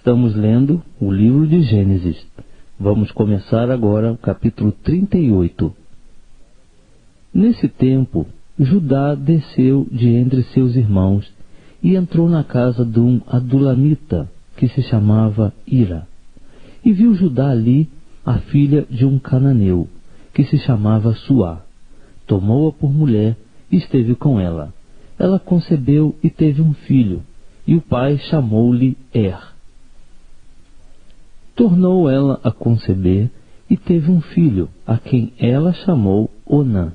Estamos lendo o livro de Gênesis. Vamos começar agora o capítulo 38. Nesse tempo, Judá desceu de entre seus irmãos e entrou na casa de um adulamita que se chamava Ira. E viu Judá ali a filha de um cananeu que se chamava Suá. Tomou-a por mulher e esteve com ela. Ela concebeu e teve um filho, e o pai chamou-lhe Tornou ela a conceber e teve um filho, a quem ela chamou Onã.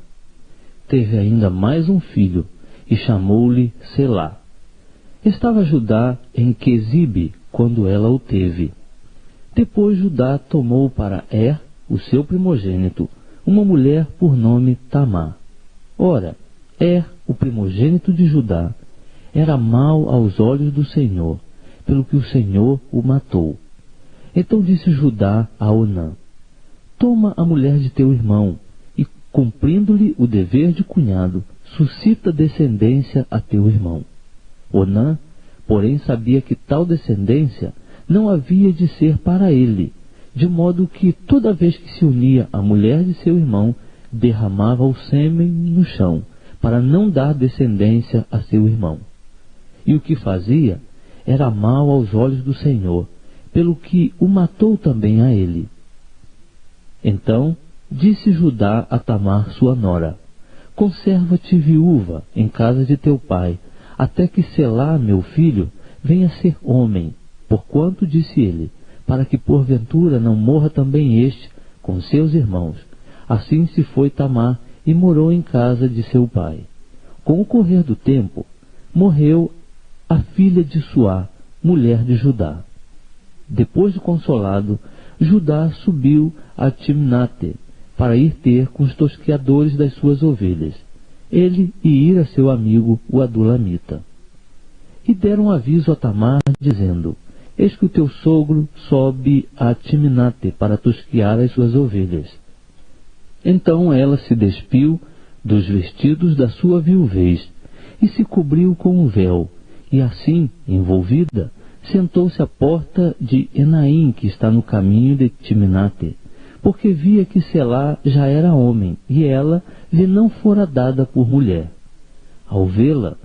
Teve ainda mais um filho, e chamou-lhe Selá. Estava Judá em Quezibe, quando ela o teve. Depois Judá tomou para o seu primogênito, uma mulher por nome Tamar. Ora, o primogênito de Judá, era mau aos olhos do Senhor, pelo que o Senhor o matou. Então disse Judá a Onã: Toma a mulher de teu irmão, e, cumprindo-lhe o dever de cunhado, suscita descendência a teu irmão. Onã, porém, sabia que tal descendência não havia de ser para ele, de modo que toda vez que se unia à mulher de seu irmão, derramava o sêmen no chão, para não dar descendência a seu irmão. E o que fazia era mal aos olhos do Senhor, pelo que o matou também a ele. Então disse Judá a Tamar sua nora: Conserva-te viúva em casa de teu pai, até que Selá, meu filho, venha ser homem, porquanto, disse ele, para que porventura não morra também este com seus irmãos. Assim se foi Tamar e morou em casa de seu pai. Com o correr do tempo, morreu a filha de Suá, mulher de Judá. Depois de consolado, Judá subiu a Timnate, para ir ter com os tosqueadores das suas ovelhas, ele e Ira seu amigo, o adulamita. E deram aviso a Tamar, dizendo: Eis que o teu sogro sobe a Timnate para tosquear as suas ovelhas. Então ela se despiu dos vestidos da sua viuvez, e se cobriu com um véu, e assim, envolvida, sentou-se à porta de Enaim, que está no caminho de Timnate, porque via que Selá já era homem, e ela lhe não fora dada por mulher. Ao vê-la,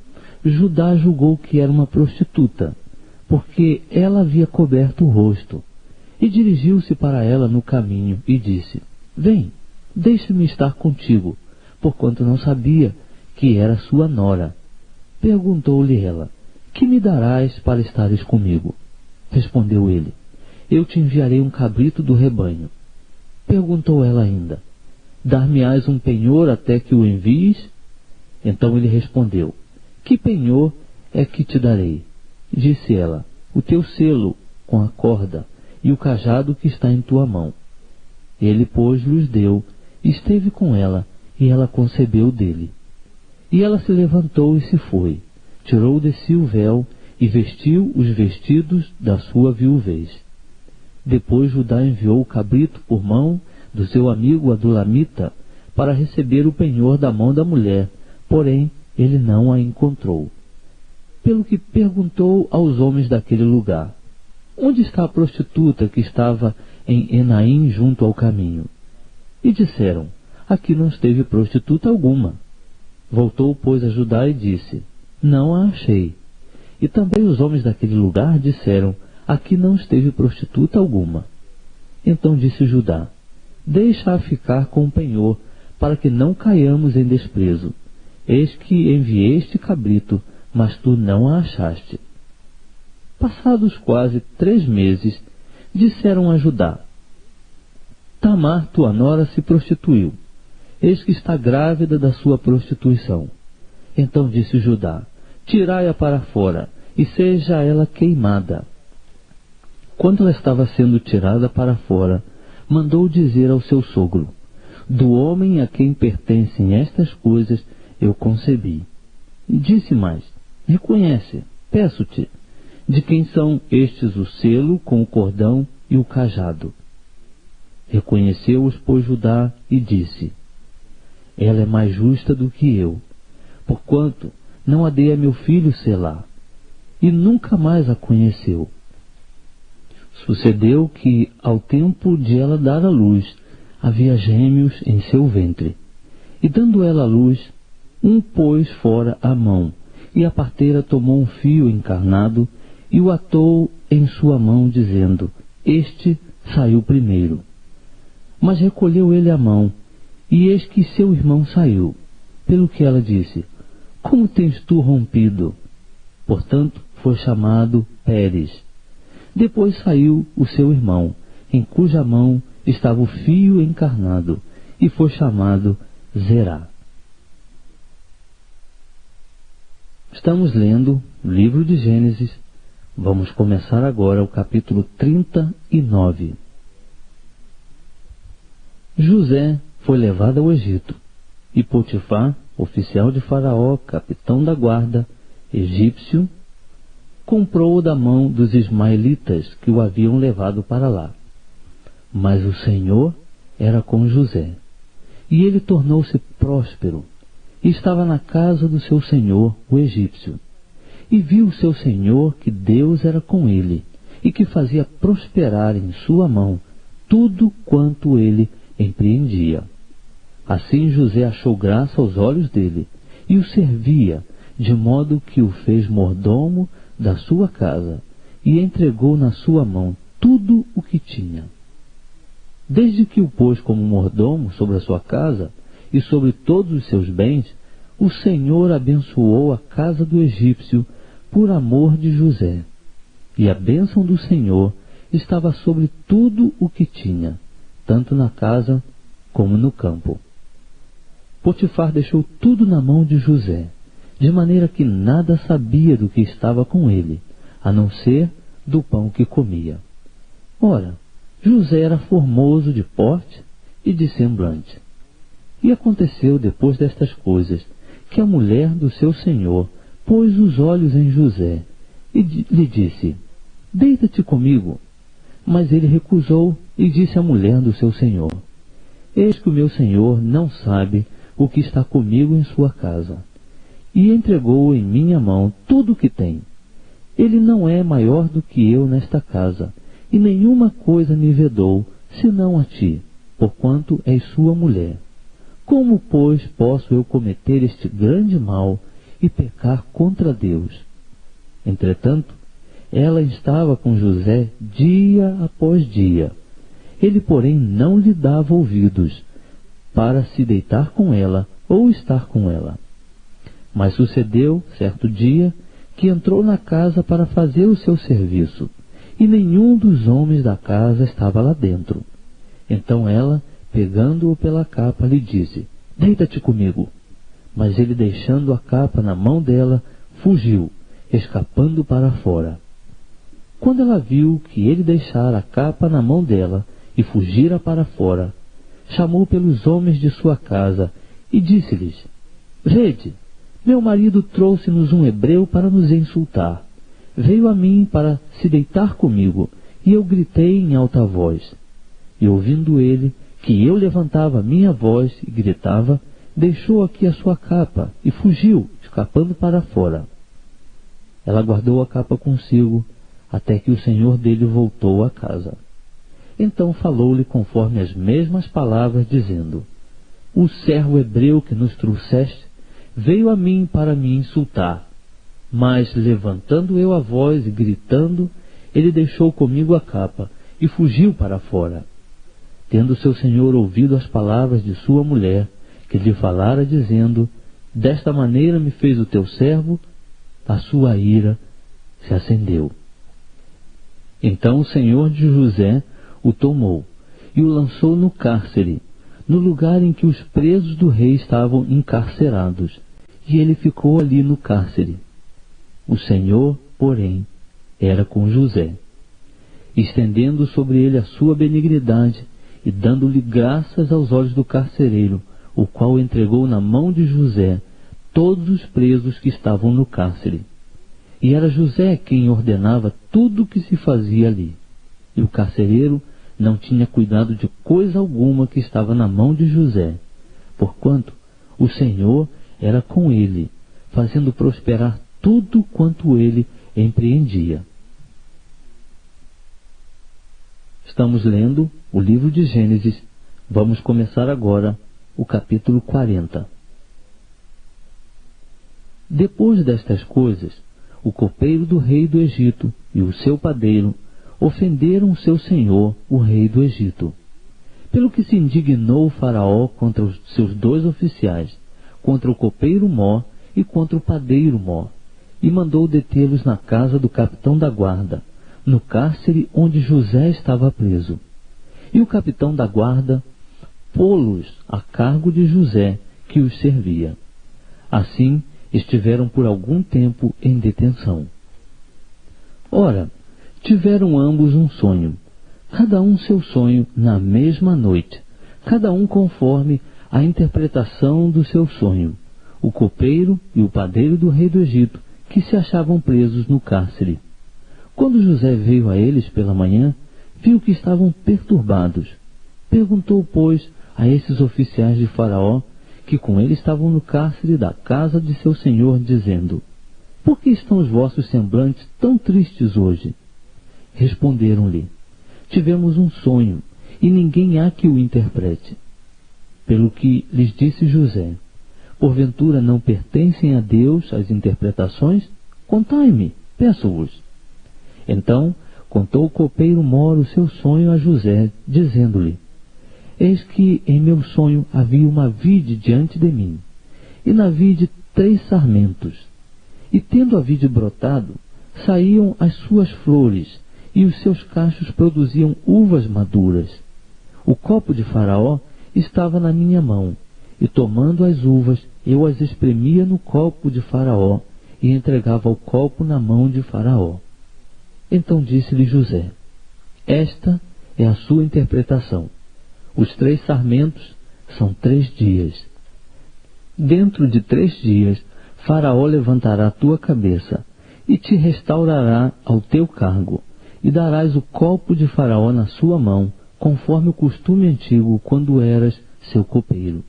Judá julgou que era uma prostituta, porque ela havia coberto o rosto, e dirigiu-se para ela no caminho, e disse: Vem, deixe-me estar contigo, porquanto não sabia que era sua nora. Perguntou-lhe ela: Que me darás para estares comigo? Respondeu ele: Eu te enviarei um cabrito do rebanho. Perguntou ela ainda: Dar-me-ás um penhor até que o envies? Então ele respondeu: Que penhor é que te darei? Disse ela: O teu selo com a corda e o cajado que está em tua mão. Ele, pois, lhes deu, e esteve com ela, e ela concebeu dele. E ela se levantou e se foi, tirou de si o véu e vestiu os vestidos da sua viuvez. Depois Judá enviou o cabrito por mão do seu amigo adulamita para receber o penhor da mão da mulher, porém ele não a encontrou. Pelo que perguntou aos homens daquele lugar: Onde está a prostituta que estava em Enaim junto ao caminho? E disseram: Aqui não esteve prostituta alguma. Voltou, pois, a Judá e disse: Não a achei. E também os homens daquele lugar disseram: Aqui não esteve prostituta alguma. Então disse Judá: Deixa-a ficar com o penhor, para que não caiamos em desprezo. Eis que enviei este cabrito, mas tu não a achaste. Passados quase 3 meses, disseram a Judá: Tamar, tua nora, se prostituiu. Eis que está grávida da sua prostituição. Então disse Judá: Tirai-a para fora, e seja ela queimada. Quando ela estava sendo tirada para fora, mandou dizer ao seu sogro: Do homem a quem pertencem estas coisas eu concebi. E disse mais: Reconhece, peço-te, de quem são estes o selo com o cordão e o cajado. Reconheceu-os, pois, Judá, e disse: Ela é mais justa do que eu, porquanto não a dei a meu filho Selá, e nunca mais a conheceu. Sucedeu que, ao tempo de ela dar à luz, havia gêmeos em seu ventre. E dando ela à luz, um pôs fora a mão, e a parteira tomou um fio encarnado e o atou em sua mão, dizendo: Este saiu primeiro. Mas recolheu ele a mão, e eis que seu irmão saiu. Pelo que ela disse: Como tens tu rompido? Portanto, foi chamado Pérez. Depois saiu o seu irmão, em cuja mão estava o fio encarnado, e foi chamado Zerá. Estamos lendo o livro de Gênesis. Vamos começar agora o capítulo 39. José foi levado ao Egito, e Potifar, oficial de Faraó, capitão da guarda, egípcio, comprou-o da mão dos ismaelitas que o haviam levado para lá. Mas o Senhor era com José, e ele tornou-se próspero, e estava na casa do seu senhor, o egípcio. E viu o seu senhor que Deus era com ele, e que fazia prosperar em sua mão tudo quanto ele empreendia. Assim José achou graça aos olhos dele, e o servia, de modo que o fez mordomo da sua casa, e entregou na sua mão tudo o que tinha. Desde que o pôs como mordomo sobre a sua casa e sobre todos os seus bens, o Senhor abençoou a casa do egípcio por amor de José. E a bênção do Senhor estava sobre tudo o que tinha, tanto na casa como no campo. Potifar deixou tudo na mão de José, de maneira que nada sabia do que estava com ele, a não ser do pão que comia. Ora, José era formoso de porte e de semblante. E aconteceu, depois destas coisas, que a mulher do seu senhor pôs os olhos em José e lhe disse: Deita-te comigo. Mas ele recusou e disse à mulher do seu senhor: Eis que o meu senhor não sabe o que está comigo em sua casa, e entregou em minha mão tudo o que tem. Ele não é maior do que eu nesta casa, e nenhuma coisa me vedou, senão a ti, porquanto és sua mulher. Como, pois, posso eu cometer este grande mal e pecar contra Deus? Entretanto, ela estava com José dia após dia. Ele, porém, não lhe dava ouvidos para se deitar com ela ou estar com ela. Mas sucedeu, certo dia, que entrou na casa para fazer o seu serviço, e nenhum dos homens da casa estava lá dentro. Então ela, pegando-o pela capa, lhe disse: Deita-te comigo. Mas ele, deixando a capa na mão dela, fugiu, escapando para fora. Quando ela viu que ele deixara a capa na mão dela e fugira para fora, chamou pelos homens de sua casa e disse-lhes: Vede, meu marido trouxe-nos um hebreu para nos insultar. Veio a mim para se deitar comigo, e eu gritei em alta voz. E ouvindo ele que eu levantava minha voz e gritava, deixou aqui a sua capa e fugiu, escapando para fora. Ela guardou a capa consigo, até que o senhor dele voltou à casa. Então falou-lhe conforme as mesmas palavras, dizendo: O servo hebreu que nos trouxeste veio a mim para me insultar. Mas, levantando eu a voz e gritando, ele deixou comigo a capa e fugiu para fora. Tendo seu senhor ouvido as palavras de sua mulher, que lhe falara, dizendo: Desta maneira me fez o teu servo, a sua ira se acendeu. Então o senhor de José o tomou e o lançou no cárcere, no lugar em que os presos do rei estavam encarcerados, e ele ficou ali no cárcere. O Senhor, porém, era com José, estendendo sobre ele a sua benignidade e dando-lhe graças aos olhos do carcereiro, o qual entregou na mão de José todos os presos que estavam no cárcere. E era José quem ordenava tudo o que se fazia ali. E o carcereiro não tinha cuidado de coisa alguma que estava na mão de José, porquanto o Senhor era com ele, fazendo prosperar tudo quanto ele empreendia. Estamos lendo o livro de Gênesis. Vamos começar agora o capítulo 40. Depois destas coisas, o copeiro do rei do Egito e o seu padeiro ofenderam seu senhor, o rei do Egito. Pelo que se indignou o faraó contra os seus 2 oficiais, contra o copeiro Mó e contra o padeiro Mó, e mandou detê-los na casa do capitão da guarda, no cárcere onde José estava preso. E o capitão da guarda pô-los a cargo de José, que os servia. Assim, estiveram por algum tempo em detenção. Ora, tiveram ambos um sonho, cada um seu sonho na mesma noite, cada um conforme a interpretação do seu sonho, o copeiro e o padeiro do rei do Egito, que se achavam presos no cárcere. Quando José veio a eles pela manhã, viu que estavam perturbados. Perguntou, pois, a esses oficiais de Faraó, que com ele estavam no cárcere da casa de seu senhor, dizendo: Por que estão os vossos semblantes tão tristes hoje? Responderam-lhe: Tivemos um sonho, e ninguém há que o interprete. Pelo que lhes disse José: Porventura não pertencem a Deus as interpretações? Contai-me, peço-vos. Então contou o copeiro Mó o seu sonho a José, dizendo-lhe: Eis que em meu sonho havia uma vide diante de mim, e na vide 3 sarmentos. E tendo a vide brotado, saíam as suas flores, e os seus cachos produziam uvas maduras. O copo de Faraó estava na minha mão, e tomando as uvas, eu as espremia no copo de Faraó, e entregava o copo na mão de Faraó. Então disse-lhe José: Esta é a sua interpretação. Os 3 sarmentos são 3 dias. Dentro de 3 dias, Faraó levantará a tua cabeça, e te restaurará ao teu cargo, e darás o copo de Faraó na sua mão, conforme o costume antigo, quando eras seu copeiro.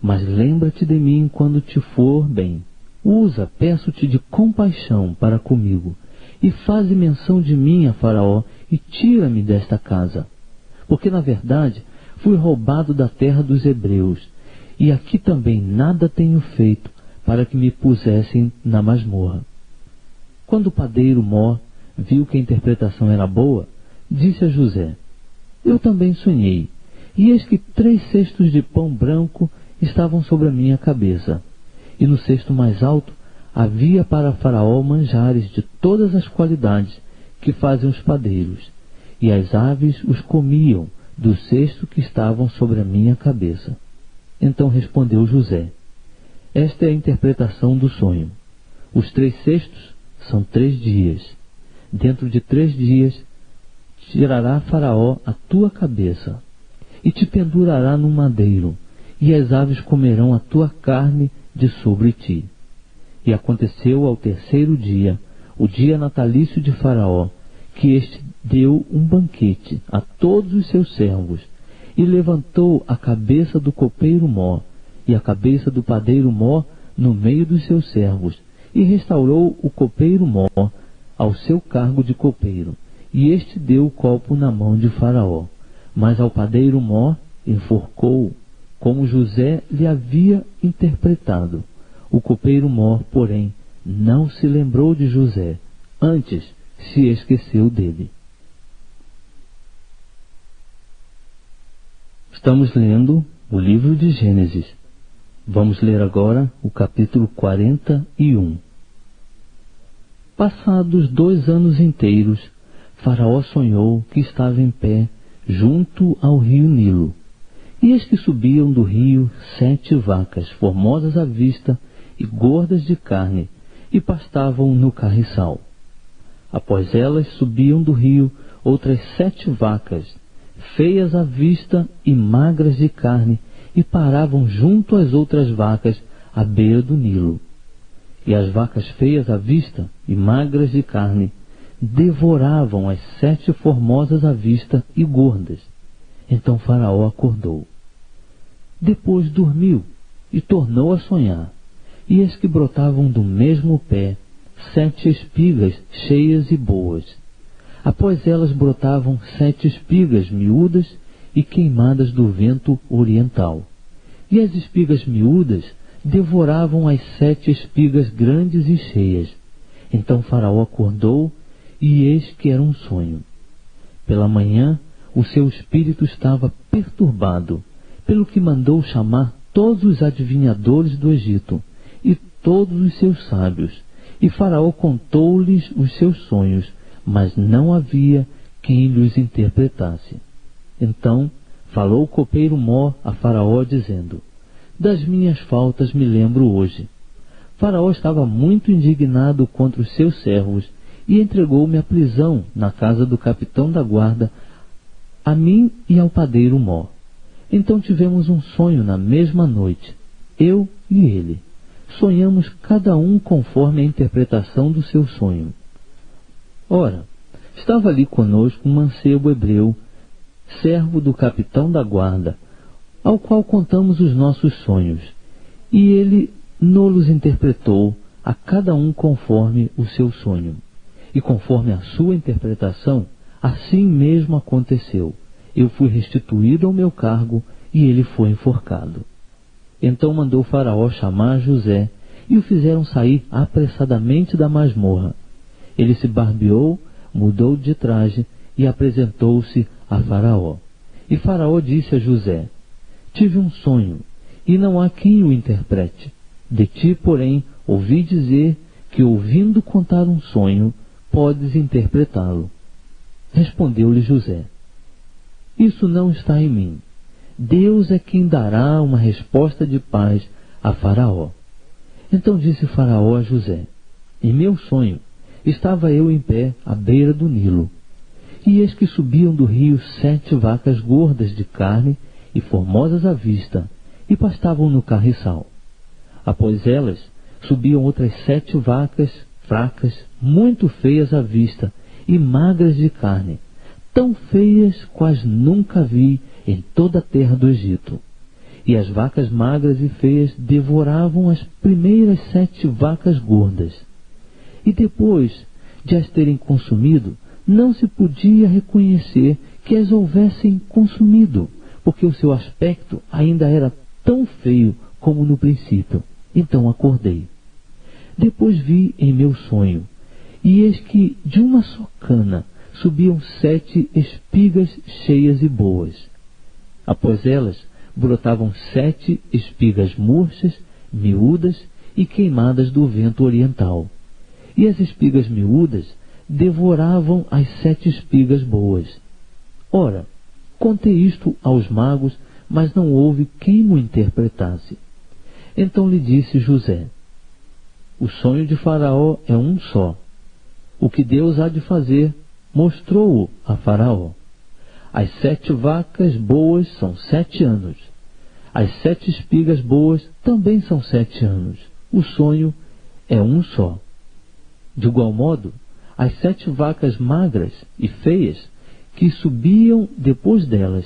Mas lembra-te de mim quando te for bem. Usa, peço-te, de compaixão para comigo, e faze menção de mim a Faraó, e tira-me desta casa. Porque, na verdade, fui roubado da terra dos hebreus, e aqui também nada tenho feito para que me pusessem na masmorra. Quando o padeiro Mó viu que a interpretação era boa, disse a José: Eu também sonhei, e eis que 3 cestos de pão branco estavam sobre a minha cabeça, e no cesto mais alto havia para Faraó manjares de todas as qualidades que fazem os padeiros, e as aves os comiam do cesto que estavam sobre a minha cabeça. Então respondeu José: Esta é a interpretação do sonho. Os 3 cestos são 3 dias. Dentro de 3 dias tirará Faraó a tua cabeça, e te pendurará num madeiro, e as aves comerão a tua carne de sobre ti. E aconteceu ao 3º dia, o dia natalício de Faraó, que este deu um banquete a todos os seus servos, e levantou a cabeça do copeiro Mó, e a cabeça do padeiro Mó no meio dos seus servos, e restaurou o copeiro Mó ao seu cargo de copeiro, e este deu o copo na mão de Faraó. Mas ao padeiro Mó enforcou, como José lhe havia interpretado. O copeiro Mó, porém, não se lembrou de José, antes se esqueceu dele. Estamos lendo o livro de Gênesis. Vamos ler agora o capítulo 41. Passados 2 anos inteiros, Faraó sonhou que estava em pé junto ao rio Nilo. E eis que subiam do rio 7 vacas, formosas à vista e gordas de carne, e pastavam no carriçal. Após elas subiam do rio outras 7 vacas, feias à vista e magras de carne, e paravam junto às outras vacas à beira do Nilo. E as vacas feias à vista e magras de carne devoravam as 7 formosas à vista e gordas. Então Faraó acordou. Depois dormiu e tornou a sonhar. E eis que brotavam do mesmo pé 7 espigas cheias e boas. Após elas brotavam 7 espigas miúdas e queimadas do vento oriental. E as espigas miúdas devoravam as 7 espigas grandes e cheias. Então Faraó acordou, e eis que era um sonho. Pela manhã, o seu espírito estava perturbado, pelo que mandou chamar todos os adivinhadores do Egito e todos os seus sábios. E Faraó contou-lhes os seus sonhos, mas não havia quem lhes interpretasse. Então falou o copeiro Mó a Faraó, dizendo: das minhas faltas me lembro hoje. Faraó estava muito indignado contra os seus servos e entregou-me à prisão na casa do capitão da guarda, a mim e ao padeiro Mó. Então tivemos um sonho na mesma noite, eu e ele. Sonhamos cada um conforme a interpretação do seu sonho. Ora, estava ali conosco um mancebo hebreu, servo do capitão da guarda, ao qual contamos os nossos sonhos, e ele nos interpretou a cada um conforme o seu sonho. E conforme a sua interpretação, assim mesmo aconteceu. Eu fui restituído ao meu cargo e ele foi enforcado. Então mandou Faraó chamar José e o fizeram sair apressadamente da masmorra. Ele se barbeou, mudou de traje e apresentou-se a Faraó. E Faraó disse a José: tive um sonho, e não há quem o interprete. De ti, porém, ouvi dizer que, ouvindo contar um sonho, podes interpretá-lo. Respondeu-lhe José: isso não está em mim. Deus é quem dará uma resposta de paz a Faraó. Então disse Faraó a José: em meu sonho estava eu em pé à beira do Nilo, e eis que subiam do rio 7 vacas gordas de carne e formosas à vista, e pastavam no carriçal. Após elas subiam outras 7 vacas fracas, muito feias à vista e magras de carne, tão feias quais nunca vi em toda a terra do Egito. E as vacas magras e feias devoravam as primeiras 7 vacas gordas. E depois de as terem consumido, não se podia reconhecer que as houvessem consumido, porque o seu aspecto ainda era tão feio como no princípio. Então acordei. Depois vi em meu sonho, e eis que de uma só cana subiam 7 espigas cheias e boas. Após elas brotavam 7 espigas murchas, miúdas e queimadas do vento oriental. E as espigas miúdas devoravam as 7 espigas boas. Ora, contei isto aos magos, mas não houve quem mo interpretasse. Então lhe disse José: o sonho de Faraó é um só. O que Deus há de fazer, mostrou-o a Faraó. As 7 vacas boas são 7 anos. As 7 espigas boas também são 7 anos. O sonho é um só. De igual modo, as 7 vacas magras e feias que subiam depois delas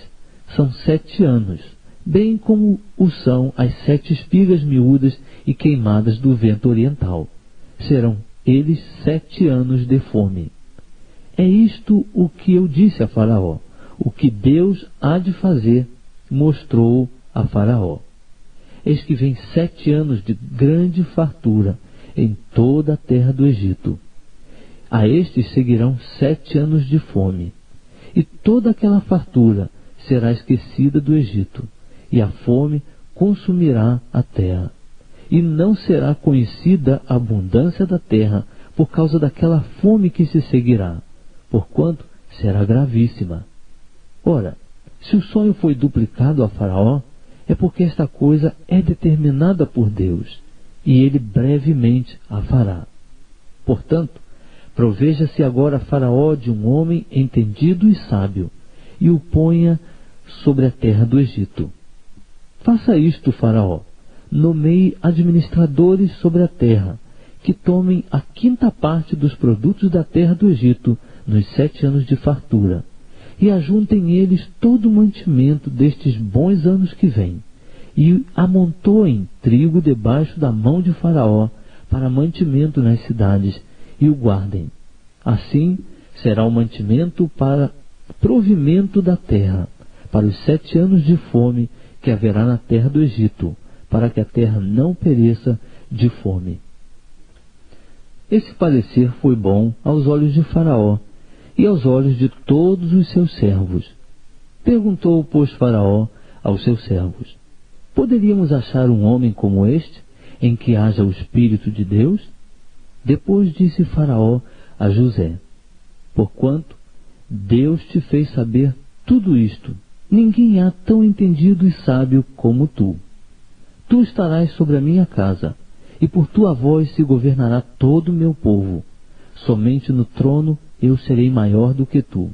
são 7 anos, bem como o são as 7 espigas miúdas e queimadas do vento oriental. Serão eles 7 anos de fome. É isto o que eu disse a Faraó. O que Deus há de fazer, mostrou a Faraó. Eis que vem 7 anos de grande fartura em toda a terra do Egito. A estes seguirão 7 anos de fome, e toda aquela fartura será esquecida do Egito, e a fome consumirá a terra. E não será conhecida a abundância da terra por causa daquela fome que se seguirá, porquanto será gravíssima. Ora, se o sonho foi duplicado a Faraó, é porque esta coisa é determinada por Deus, e ele brevemente a fará. Portanto, proveja-se agora Faraó de um homem entendido e sábio, e o ponha sobre a terra do Egito. Faça isto, Faraó: nomeie administradores sobre a terra, que tomem a 5ª parte dos produtos da terra do Egito nos 7 anos de fartura, e ajuntem eles todo o mantimento destes bons anos que vêm, e amontoem trigo debaixo da mão de Faraó para mantimento nas cidades, e o guardem. Assim será o mantimento para provimento da terra, para os 7 anos de fome que haverá na terra do Egito, para que a terra não pereça de fome. Esse parecer foi bom aos olhos de Faraó e aos olhos de todos os seus servos. Perguntou, pois, Faraó aos seus servos: poderíamos achar um homem como este, em que haja o Espírito de Deus? Depois disse Faraó a José: porquanto Deus te fez saber tudo isto, ninguém há tão entendido e sábio como tu. Tu estarás sobre a minha casa, e por tua voz se governará todo o meu povo. Somente no trono eu serei maior do que tu.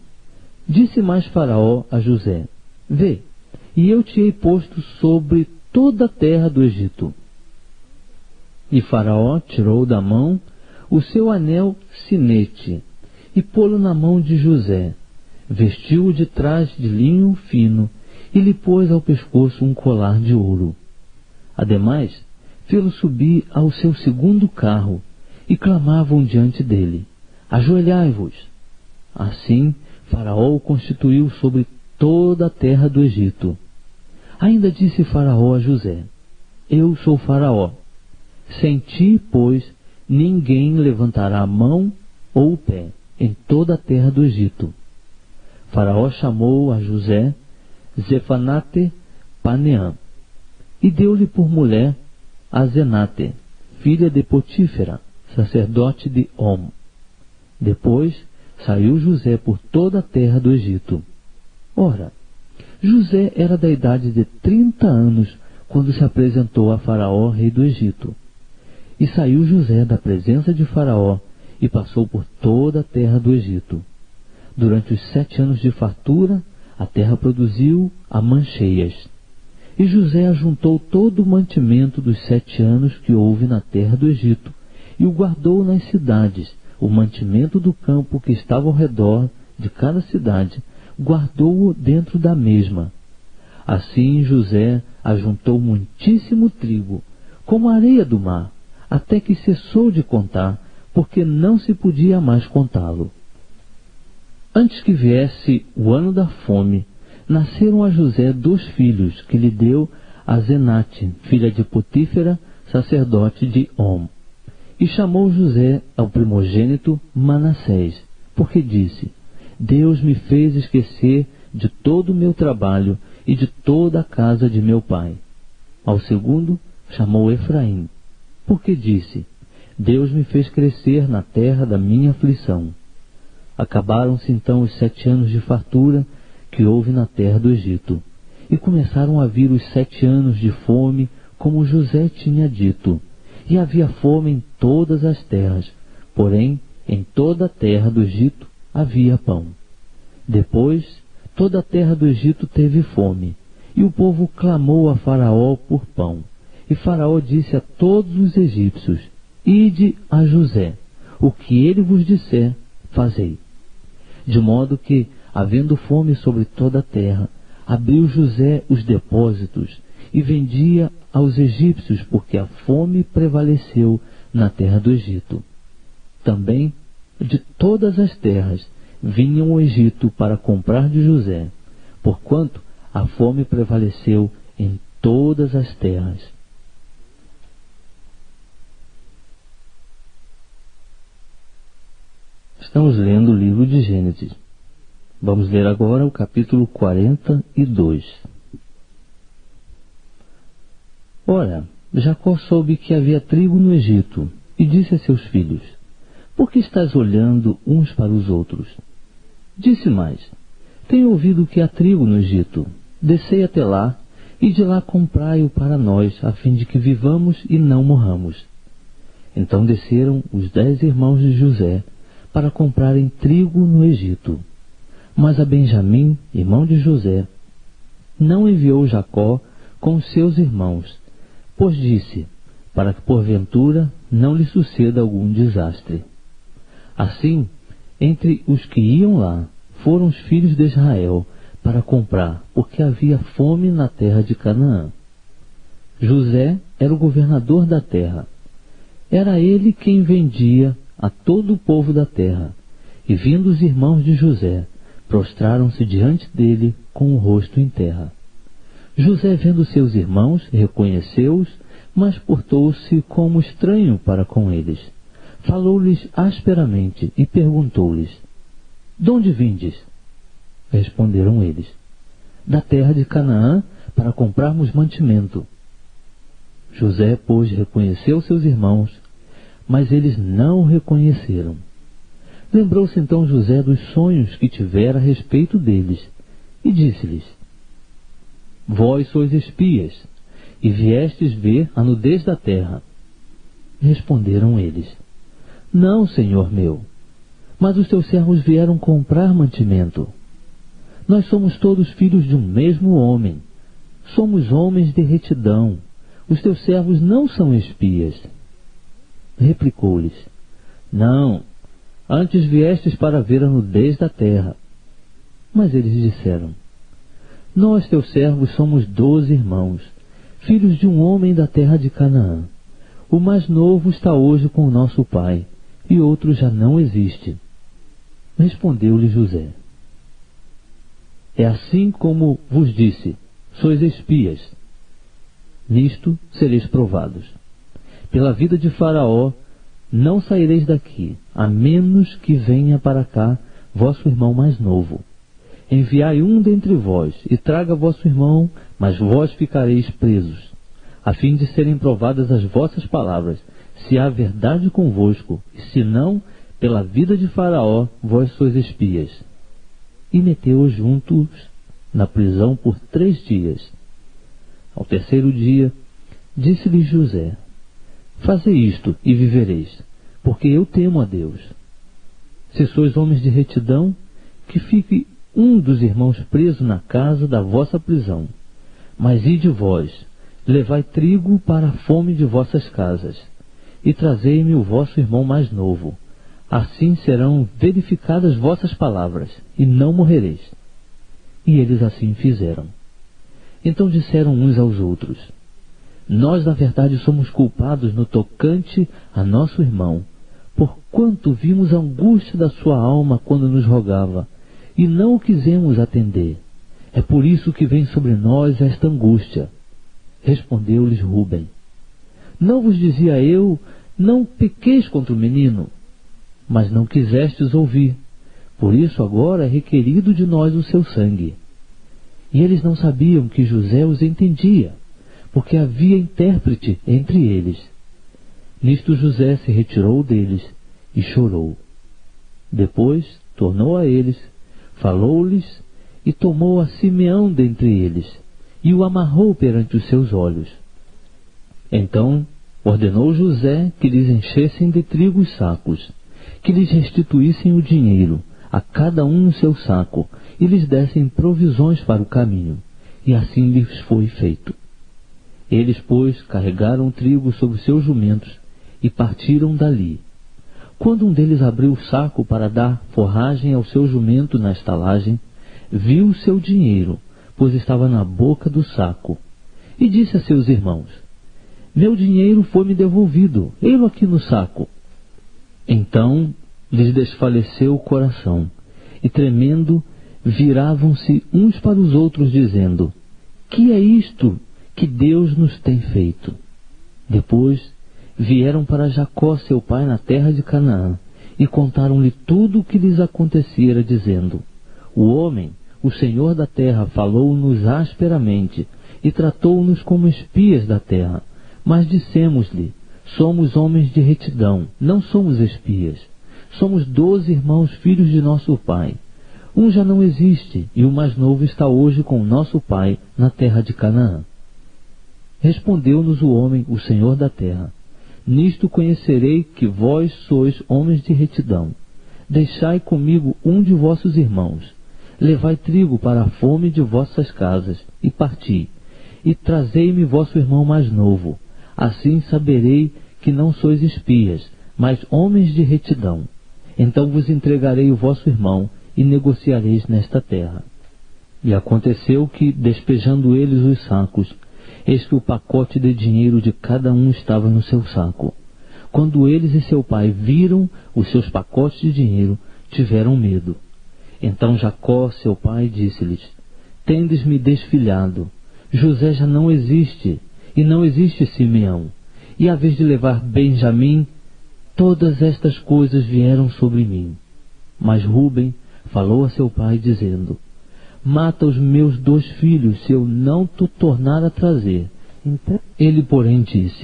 Disse mais Faraó a José: vê, e eu te hei posto sobre toda a terra do Egito. E Faraó tirou da mão o seu anel sinete, e pô-lo na mão de José, vestiu-o de traje de linho fino, e lhe pôs ao pescoço um colar de ouro. Ademais, fê-lo subir ao seu segundo carro, e clamavam diante dele: ajoelhai-vos. Assim, Faraó o constituiu sobre toda a terra do Egito. Ainda disse Faraó a José: eu sou Faraó. Sem ti, pois, ninguém levantará a mão ou o pé em toda a terra do Egito. Faraó chamou a José Zefanate Paneã, e deu-lhe por mulher a Zenate, filha de Potífera, sacerdote de On. Depois saiu José por toda a terra do Egito. Ora, José era da idade de 30 anos quando se apresentou a Faraó, rei do Egito. E saiu José da presença de Faraó e passou por toda a terra do Egito. Durante os 7 anos de fartura, a terra produziu mancheias. E José ajuntou todo o mantimento dos 7 anos que houve na terra do Egito, e o guardou nas cidades. O mantimento do campo que estava ao redor de cada cidade, guardou-o dentro da mesma. Assim José ajuntou muitíssimo trigo, como a areia do mar, até que cessou de contar, porque não se podia mais contá-lo. Antes que viesse o ano da fome, nasceram a José 2 filhos, que lhe deu a Zenate, filha de Potífera, sacerdote de On. E chamou José ao primogênito Manassés, porque disse: Deus me fez esquecer de todo o meu trabalho e de toda a casa de meu pai. Ao segundo chamou Efraim, porque disse: Deus me fez crescer na terra da minha aflição. Acabaram-se então os 7 anos de fartura que houve na terra do Egito, e começaram a vir os 7 anos de fome, como José tinha dito. E havia fome em todas as terras, porém em toda a terra do Egito havia pão. Depois toda a terra do Egito teve fome, e o povo clamou a Faraó por pão. E Faraó disse a todos os egípcios: Ide a José, o que ele vos disser, fazei. De modo que, havendo fome sobre toda a terra, abriu José os depósitos e vendia aos egípcios, porque a fome prevaleceu na terra do Egito. Também de todas as terras vinham ao Egito para comprar de José, porquanto a fome prevaleceu em todas as terras. Estamos lendo o livro de Gênesis. Vamos ler agora o capítulo 42. Ora, Jacó soube que havia trigo no Egito, e disse a seus filhos: Por que estáis olhando uns para os outros? Disse mais: Tenho ouvido que há trigo no Egito. Descei até lá, e de lá comprai-o para nós, a fim de que vivamos e não morramos. Então desceram os 10 irmãos de José, para comprarem trigo no Egito. Mas a Benjamim, irmão de José, não enviou Jacó com seus irmãos, pois disse: para que porventura não lhe suceda algum desastre. Assim, entre os que iam lá, foram os filhos de Israel para comprar, porque havia fome na terra de Canaã. José era o governador da terra. Era ele quem vendia a todo o povo da terra, E vindo os irmãos de José, prostraram-se diante dele com o rosto em terra. José, vendo seus irmãos, reconheceu-os, mas portou-se como estranho para com eles. Falou-lhes asperamente e perguntou-lhes: De onde vindes? Responderam eles: Da terra de Canaã, para comprarmos mantimento. José, pois, reconheceu seus irmãos, mas eles não o reconheceram. Lembrou-se então José dos sonhos que tivera a respeito deles, e disse-lhes: Vós sois espias, e viestes ver a nudez da terra. Responderam eles: Não, senhor meu, mas os teus servos vieram comprar mantimento. Nós somos todos filhos de um mesmo homem. Somos homens de retidão. Os teus servos não são espias. Replicou-lhes: Não, antes viestes para ver a nudez da terra. Mas eles disseram: Nós, teus servos, somos 12 irmãos, filhos de um homem da terra de Canaã. O mais novo está hoje com o nosso pai, e outro já não existe. Respondeu-lhe José: É assim como vos disse, sois espias. Nisto sereis provados. Pela vida de Faraó, não saireis daqui, a menos que venha para cá vosso irmão mais novo. Enviai um dentre vós, e traga vosso irmão, mas vós ficareis presos, a fim de serem provadas as vossas palavras, se há verdade convosco, e se não, pela vida de Faraó, vós sois espias. E meteu-os juntos na prisão por 3 dias. Ao 3º dia, disse-lhe José: Fazei isto e vivereis, porque eu temo a Deus. Se sois homens de retidão, que fique um dos irmãos preso na casa da vossa prisão. Mas ide vós, levai trigo para a fome de vossas casas, e trazei-me o vosso irmão mais novo. Assim serão verificadas vossas palavras, e não morrereis. E eles assim fizeram. Então disseram uns aos outros: Nós, na verdade, somos culpados no tocante a nosso irmão, porquanto vimos a angústia da sua alma quando nos rogava, e não o quisemos atender. É por isso que vem sobre nós esta angústia. Respondeu-lhes Rúben: Não vos dizia eu, não pequeis contra o menino? Mas não quisestes ouvir. Por isso agora é requerido de nós o seu sangue. E eles não sabiam que José os entendia, porque havia intérprete entre eles. Nisto José se retirou deles e chorou. Depois tornou a eles, falou-lhes e tomou a Simeão dentre eles, e o amarrou perante os seus olhos. Então ordenou José que lhes enchessem de trigo os sacos, que lhes restituíssem o dinheiro, a cada um no seu saco, e lhes dessem provisões para o caminho. E assim lhes foi feito. Eles, pois, carregaram o trigo sobre seus jumentos e partiram dali. Quando um deles abriu o saco para dar forragem ao seu jumento na estalagem, viu o seu dinheiro, pois estava na boca do saco, e disse a seus irmãos: Meu dinheiro foi-me devolvido, ei-lo aqui no saco. Então lhes desfaleceu o coração, e tremendo, viravam-se uns para os outros, dizendo: Que é isto que Deus nos tem feito? Depois vieram para Jacó seu pai na terra de Canaã, e contaram-lhe tudo o que lhes acontecera, dizendo: O homem, o Senhor da terra, falou-nos asperamente, e tratou-nos como espias da terra. Mas dissemos-lhe: Somos homens de retidão, não somos espias. Somos 12 irmãos, filhos de nosso pai. Um já não existe, e o mais novo está hoje com nosso pai na terra de Canaã. Respondeu-nos o homem, o Senhor da terra: Nisto conhecerei que vós sois homens de retidão. Deixai comigo um de vossos irmãos. Levai trigo para a fome de vossas casas, e parti. E trazei-me vosso irmão mais novo. Assim saberei que não sois espias, mas homens de retidão. Então vos entregarei o vosso irmão, e negociareis nesta terra. E aconteceu que, despejando eles os sacos, eis que o pacote de dinheiro de cada um estava no seu saco. Quando eles e seu pai viram os seus pacotes de dinheiro, tiveram medo. Então Jacó, seu pai, disse-lhes: Tendes-me desfilhado. José já não existe, e não existe Simeão. E a vez de levar Benjamim, todas estas coisas vieram sobre mim. Mas Rúben falou a seu pai, dizendo: Mata os meus 2 filhos, se eu não te tornar a trazer. Ele, porém, disse: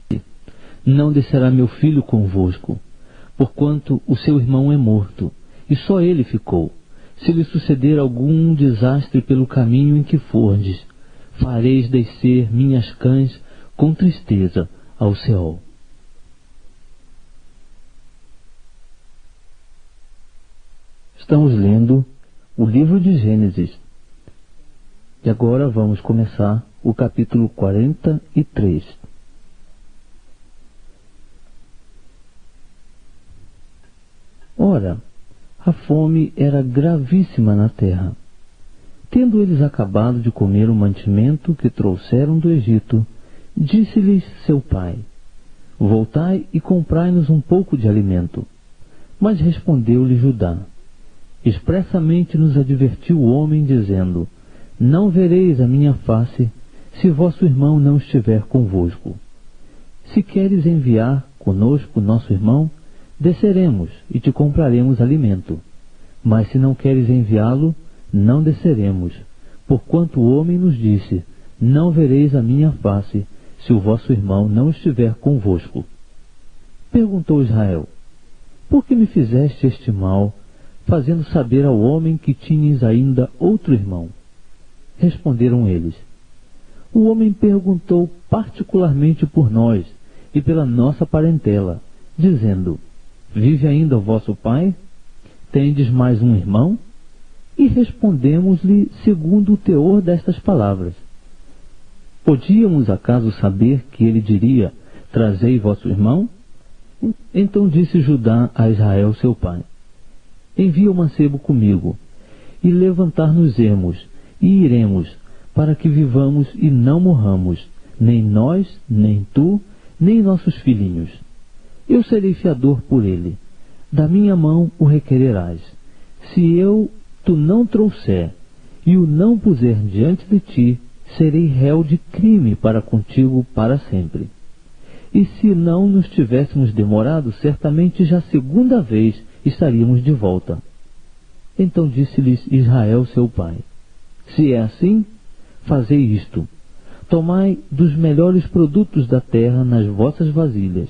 Não descerá meu filho convosco, porquanto o seu irmão é morto, e só ele ficou. Se lhe suceder algum desastre pelo caminho em que fordes, fareis descer minhas cães com tristeza ao Seol. Estamos lendo o livro de Gênesis. E agora vamos começar o capítulo 43. Ora, a fome era gravíssima na terra. Tendo eles acabado de comer o mantimento que trouxeram do Egito, disse-lhes seu pai: Voltai e comprai-nos um pouco de alimento. Mas respondeu-lhe Judá: Expressamente nos advertiu o homem, dizendo: Não vereis a minha face, se vosso irmão não estiver convosco. Se queres enviar conosco nosso irmão, desceremos e te compraremos alimento. Mas se não queres enviá-lo, não desceremos, porquanto o homem nos disse: Não vereis a minha face, se o vosso irmão não estiver convosco. Perguntou Israel: Por que me fizeste este mal, fazendo saber ao homem que tinhas ainda outro irmão? Responderam eles: O homem perguntou particularmente por nós e pela nossa parentela, dizendo: Vive ainda o vosso pai? Tendes mais um irmão? E respondemos-lhe segundo o teor destas palavras. Podíamos acaso saber que ele diria: Trazei vosso irmão? Então disse Judá a Israel seu pai: Envia o mancebo comigo, e levantar-nos-emos, e iremos, para que vivamos e não morramos, nem nós, nem tu, nem nossos filhinhos. Eu serei fiador por ele. Da minha mão o requererás. Se eu tu não trouxer, e o não puser diante de ti, serei réu de crime para contigo para sempre. E se não nos tivéssemos demorado, certamente já 2ª vez estaríamos de volta. Então disse-lhes Israel seu pai: Se é assim, fazei isto: tomai dos melhores produtos da terra nas vossas vasilhas,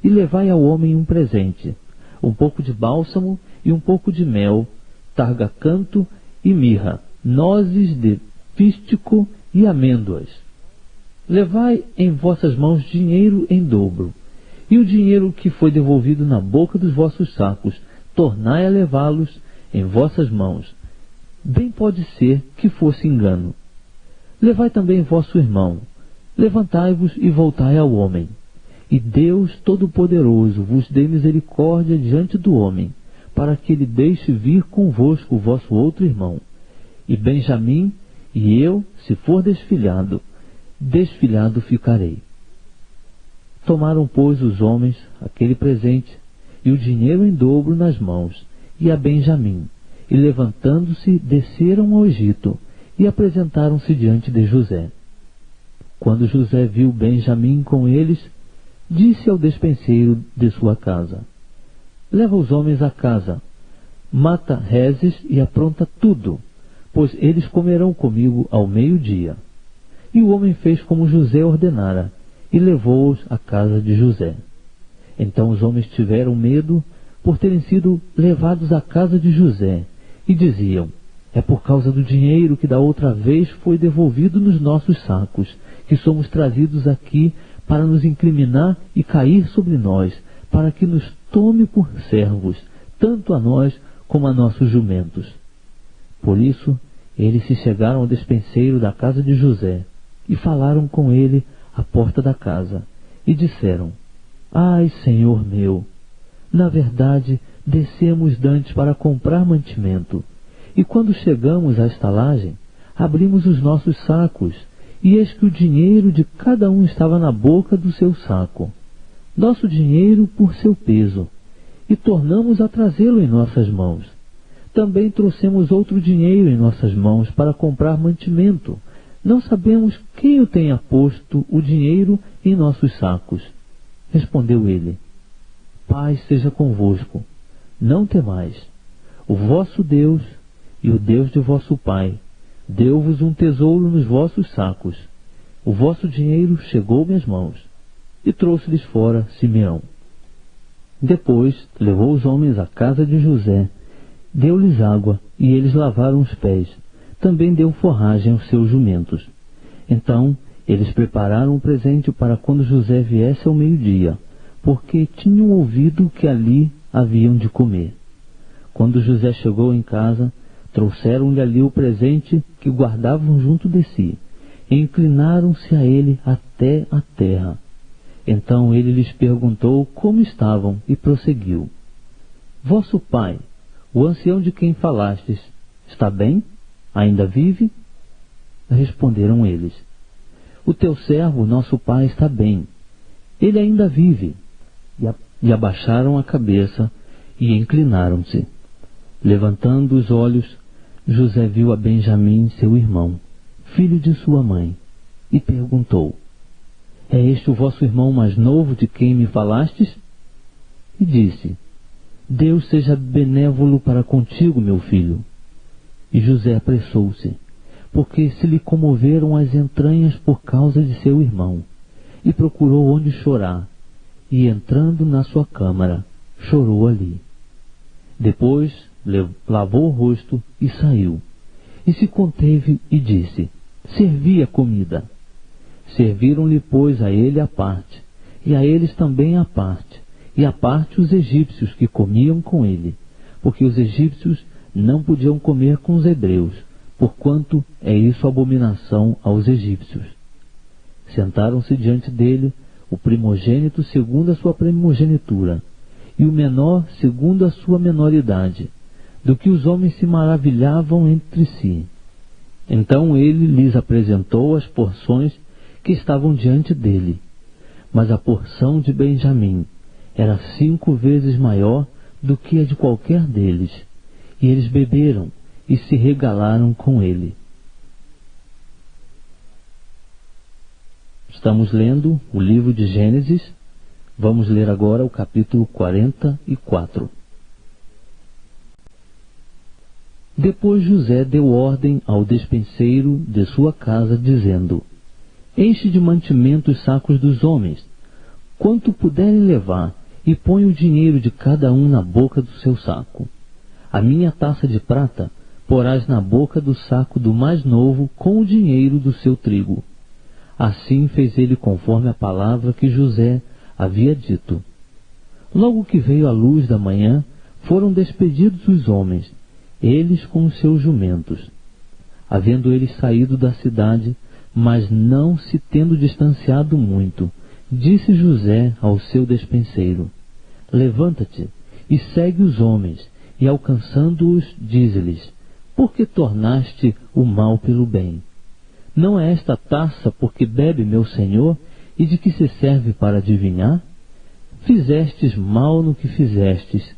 e levai ao homem um presente, um pouco de bálsamo e um pouco de mel, targa-canto e mirra, nozes de pístico e amêndoas. Levai em vossas mãos dinheiro em dobro, e o dinheiro que foi devolvido na boca dos vossos sacos, tornai a levá-los em vossas mãos. Bem pode ser que fosse engano. Levai também vosso irmão. Levantai-vos e voltai ao homem. E Deus Todo-Poderoso vos dê misericórdia diante do homem, para que ele deixe vir convosco o vosso outro irmão. E Benjamim e eu, se for desfilhado, desfilhado ficarei. Tomaram, pois, os homens aquele presente, e o dinheiro em dobro nas mãos, e a Benjamim, e levantando-se, desceram ao Egito, e apresentaram-se diante de José. Quando José viu Benjamim com eles, disse ao despenseiro de sua casa: Leva os homens à casa, mata reses e apronta tudo, pois eles comerão comigo ao meio-dia. E o homem fez como José ordenara, e levou-os à casa de José. Então os homens tiveram medo, por terem sido levados à casa de José, e diziam: É por causa do dinheiro que da outra vez foi devolvido nos nossos sacos, que somos trazidos aqui para nos incriminar e cair sobre nós, para que nos tome por servos, tanto a nós como a nossos jumentos. Por isso, eles se chegaram ao despenseiro da casa de José, e falaram com ele à porta da casa, e disseram: Ai, senhor meu, na verdade, descemos dantes para comprar mantimento, e quando chegamos à estalagem, abrimos os nossos sacos, e eis que o dinheiro de cada um estava na boca do seu saco, nosso dinheiro por seu peso, e tornamos a trazê-lo em nossas mãos. Também trouxemos outro dinheiro em nossas mãos para comprar mantimento. Não sabemos quem o tenha posto o dinheiro em nossos sacos. Respondeu ele: Paz seja convosco, não temais. O vosso Deus e o Deus de vosso pai deu-vos um tesouro nos vossos sacos. O vosso dinheiro chegou-me às mãos. E trouxe-lhes fora Simeão. Depois levou os homens à casa de José, deu-lhes água, e eles lavaram os pés. Também deu forragem aos seus jumentos. Então eles prepararam um presente para quando José viesse ao meio-dia, porque tinham ouvido que ali haviam de comer. Quando José chegou em casa, trouxeram-lhe ali o presente que guardavam junto de si, e inclinaram-se a ele até a terra. Então ele lhes perguntou como estavam e prosseguiu: Vosso pai, o ancião de quem falastes, está bem? Ainda vive? Responderam eles: O teu servo, nosso pai, está bem. Ele ainda vive. E abaixaram a cabeça e inclinaram-se. Levantando os olhos, José viu a Benjamim, seu irmão, filho de sua mãe, e perguntou: É este o vosso irmão mais novo de quem me falastes? E disse: Deus seja benévolo para contigo, meu filho. E José apressou-se, porque se lhe comoveram as entranhas por causa de seu irmão, e procurou onde chorar, e entrando na sua câmara, chorou ali. Depois lavou o rosto e saiu, e se conteve e disse: Servi a comida. Serviram-lhe, pois, a ele à parte, e a eles também à parte, e à parte os egípcios que comiam com ele, porque os egípcios não podiam comer com os hebreus, porquanto é isso abominação aos egípcios. Sentaram-se diante dele o primogênito segundo a sua primogenitura, e o menor segundo a sua menoridade, do que os homens se maravilhavam entre si. Então ele lhes apresentou as porções que estavam diante dele. Mas a porção de Benjamim era 5 vezes maior do que a de qualquer deles, e eles beberam e se regalaram com ele. Estamos lendo o livro de Gênesis. Vamos ler agora o capítulo 44. Depois José deu ordem ao despenseiro de sua casa, dizendo: Enche de mantimento os sacos dos homens, quanto puderem levar, e põe o dinheiro de cada um na boca do seu saco. A minha taça de prata porás na boca do saco do mais novo com o dinheiro do seu trigo. Assim fez ele conforme a palavra que José havia dito. Logo que veio a luz da manhã, foram despedidos os homens, eles com os seus jumentos. Havendo eles saído da cidade, mas não se tendo distanciado muito, disse José ao seu despenseiro: Levanta-te e segue os homens, e alcançando-os, dize-lhes: Por que tornaste o mal pelo bem? Não é esta taça porque bebe meu senhor, e de que se serve para adivinhar? Fizestes mal no que fizestes.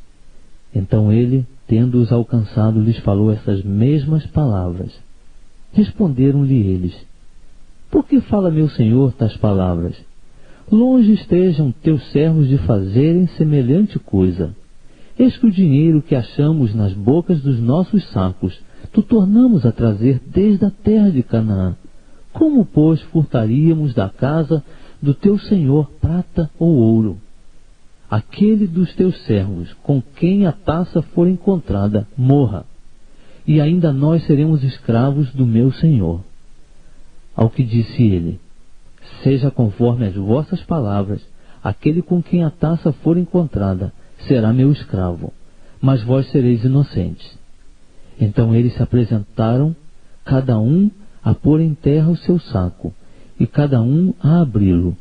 Então ele, tendo-os alcançado, lhes falou essas mesmas palavras. Responderam-lhe eles: Por que fala meu senhor tais palavras? Longe estejam teus servos de fazerem semelhante coisa. Eis que o dinheiro que achamos nas bocas dos nossos sacos, tu tornamos a trazer desde a terra de Canaã. Como, pois, furtaríamos da casa do teu senhor prata ou ouro? Aquele dos teus servos, com quem a taça for encontrada, morra, e ainda nós seremos escravos do meu senhor. Ao que disse ele: Seja conforme as vossas palavras, aquele com quem a taça for encontrada será meu escravo, mas vós sereis inocentes. Então eles se apresentaram, cada um a pôr em terra o seu saco, e cada um a abri-lo.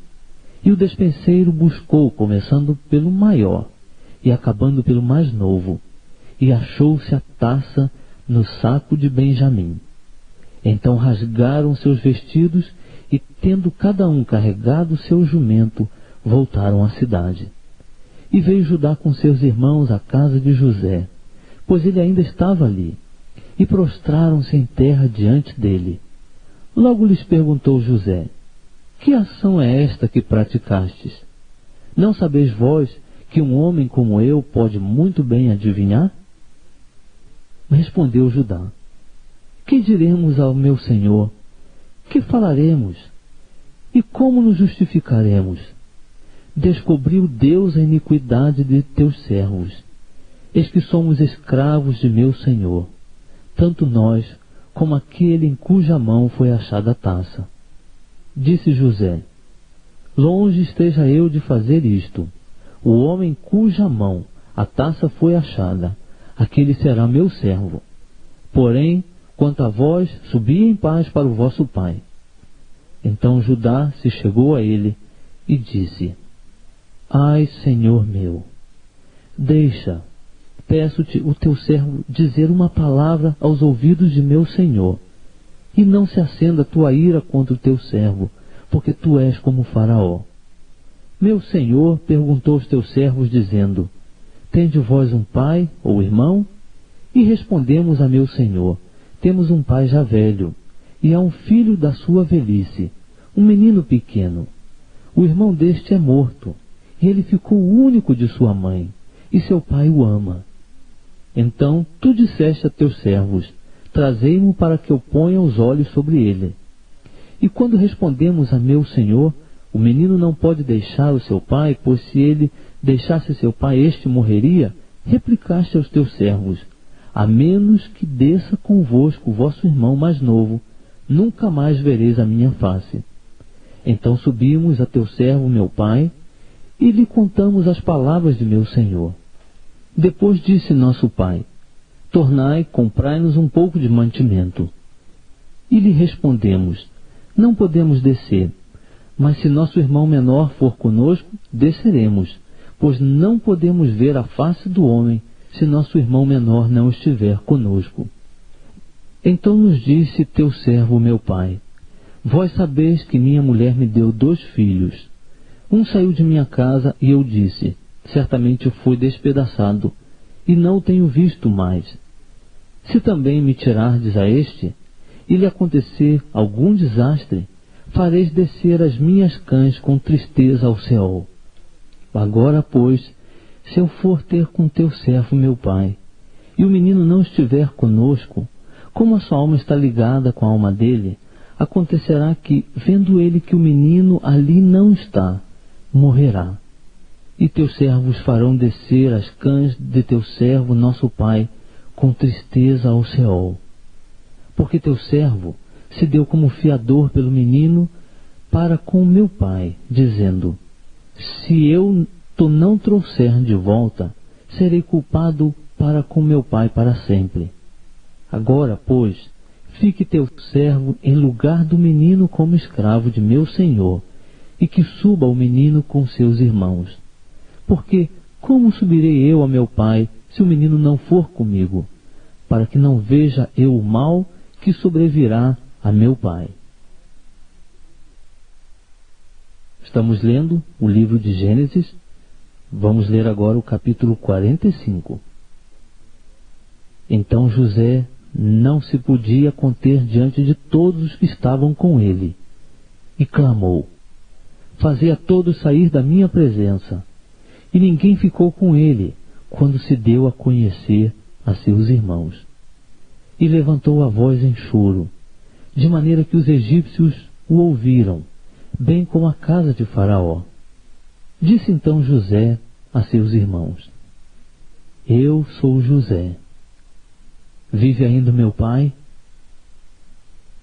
E o despenseiro buscou, começando pelo maior e acabando pelo mais novo, e achou-se a taça no saco de Benjamim. Então rasgaram seus vestidos, e tendo cada um carregado seu jumento, voltaram à cidade. E veio Judá com seus irmãos à casa de José, pois ele ainda estava ali, e prostraram-se em terra diante dele. Logo lhes perguntou José: que ação é esta que praticastes? Não sabeis vós que um homem como eu pode muito bem adivinhar? Respondeu Judá: que diremos ao meu senhor? Que falaremos? E como nos justificaremos? Descobriu Deus a iniquidade de teus servos. Eis que somos escravos de meu senhor, tanto nós como aquele em cuja mão foi achada a taça. Disse José: longe esteja eu de fazer isto. O homem cuja mão a taça foi achada, aquele será meu servo. Porém, quanto a vós, subi em paz para o vosso pai. Então Judá se chegou a ele e disse: ai, senhor meu, deixa, peço-te, o teu servo dizer uma palavra aos ouvidos de meu senhor, e não se acenda a tua ira contra o teu servo, porque tu és como Faraó. Meu senhor perguntou aos teus servos, dizendo: tende vós um pai ou irmão? E respondemos a meu senhor: temos um pai já velho, e há um filho da sua velhice, um menino pequeno. O irmão deste é morto, e ele ficou único de sua mãe, e seu pai o ama. Então tu disseste a teus servos: trazei-mo para que eu ponha os olhos sobre ele. E quando respondemos a meu senhor: o menino não pode deixar o seu pai, pois se ele deixasse seu pai, este morreria, replicaste aos teus servos: a menos que desça convosco o vosso irmão mais novo, nunca mais vereis a minha face. Então subimos a teu servo meu pai, e lhe contamos as palavras de meu senhor. Depois disse nosso pai: tornai, comprai-nos um pouco de mantimento. E lhe respondemos: não podemos descer, mas se nosso irmão menor for conosco, desceremos, pois não podemos ver a face do homem, se nosso irmão menor não estiver conosco. Então nos disse teu servo meu pai: vós sabeis que minha mulher me deu 2 filhos. Um saiu de minha casa, e eu disse: certamente foi despedaçado, e não o tenho visto mais. Se também me tirardes a este, e lhe acontecer algum desastre, fareis descer as minhas cães com tristeza ao Seol. Agora, pois, se eu for ter com teu servo meu pai, e o menino não estiver conosco, como a sua alma está ligada com a alma dele, acontecerá que, vendo ele que o menino ali não está, morrerá. E teus servos farão descer as cães de teu servo nosso pai com tristeza ao Seol. Porque teu servo se deu como fiador pelo menino para com meu pai, dizendo: se eu tu não trouxer de volta, serei culpado para com meu pai para sempre. Agora, pois, fique teu servo em lugar do menino como escravo de meu senhor, e que suba o menino com seus irmãos. Porque como subirei eu a meu pai, se o menino não for comigo, para que não veja eu o mal que sobrevirá a meu pai? Estamos lendo o livro de Gênesis. Vamos ler agora o capítulo 45. Então José não se podia conter diante de todos os que estavam com ele, e clamou: fazei a todos sair da minha presença. E ninguém ficou com ele, quando se deu a conhecer a seus irmãos. E levantou a voz em choro, de maneira que os egípcios o ouviram, bem como a casa de Faraó. Disse então José a seus irmãos: eu sou José. Vive ainda meu pai?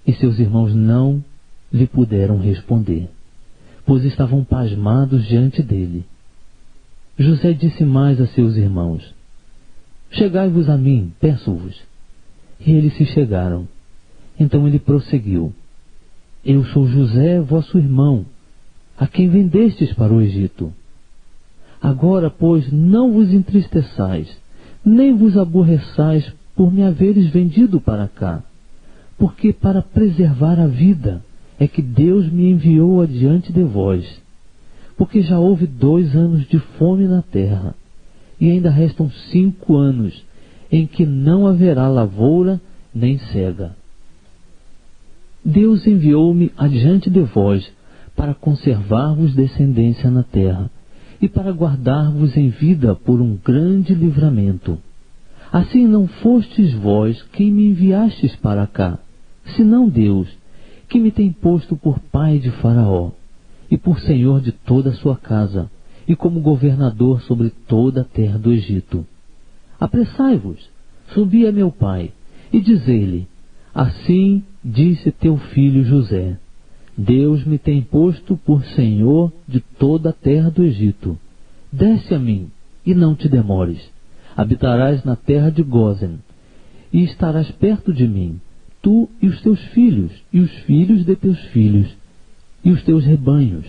E seus irmãos não lhe puderam responder, pois estavam pasmados diante dele. José disse mais a seus irmãos: chegai-vos a mim, peço-vos. E eles se chegaram. Então ele prosseguiu: eu sou José, vosso irmão, a quem vendestes para o Egito. Agora, pois, não vos entristeçais, nem vos aborreçais por me haveres vendido para cá, porque para preservar a vida é que Deus me enviou adiante de vós. Porque já houve 2 anos de fome na terra, e ainda restam 5 anos, em que não haverá lavoura nem cega. Deus enviou-me adiante de vós para conservar-vos descendência na terra e para guardar-vos em vida por um grande livramento. Assim não fostes vós quem me enviastes para cá, senão Deus, que me tem posto por pai de Faraó, e por senhor de toda a sua casa, e como governador sobre toda a terra do Egito. Apressai-vos, subi a meu pai, e dizei-lhe: assim disse teu filho José: Deus me tem posto por senhor de toda a terra do Egito. Desce a mim, e não te demores. Habitarás na terra de Gósen, e estarás perto de mim, tu e os teus filhos, e os filhos de teus filhos, e os teus rebanhos,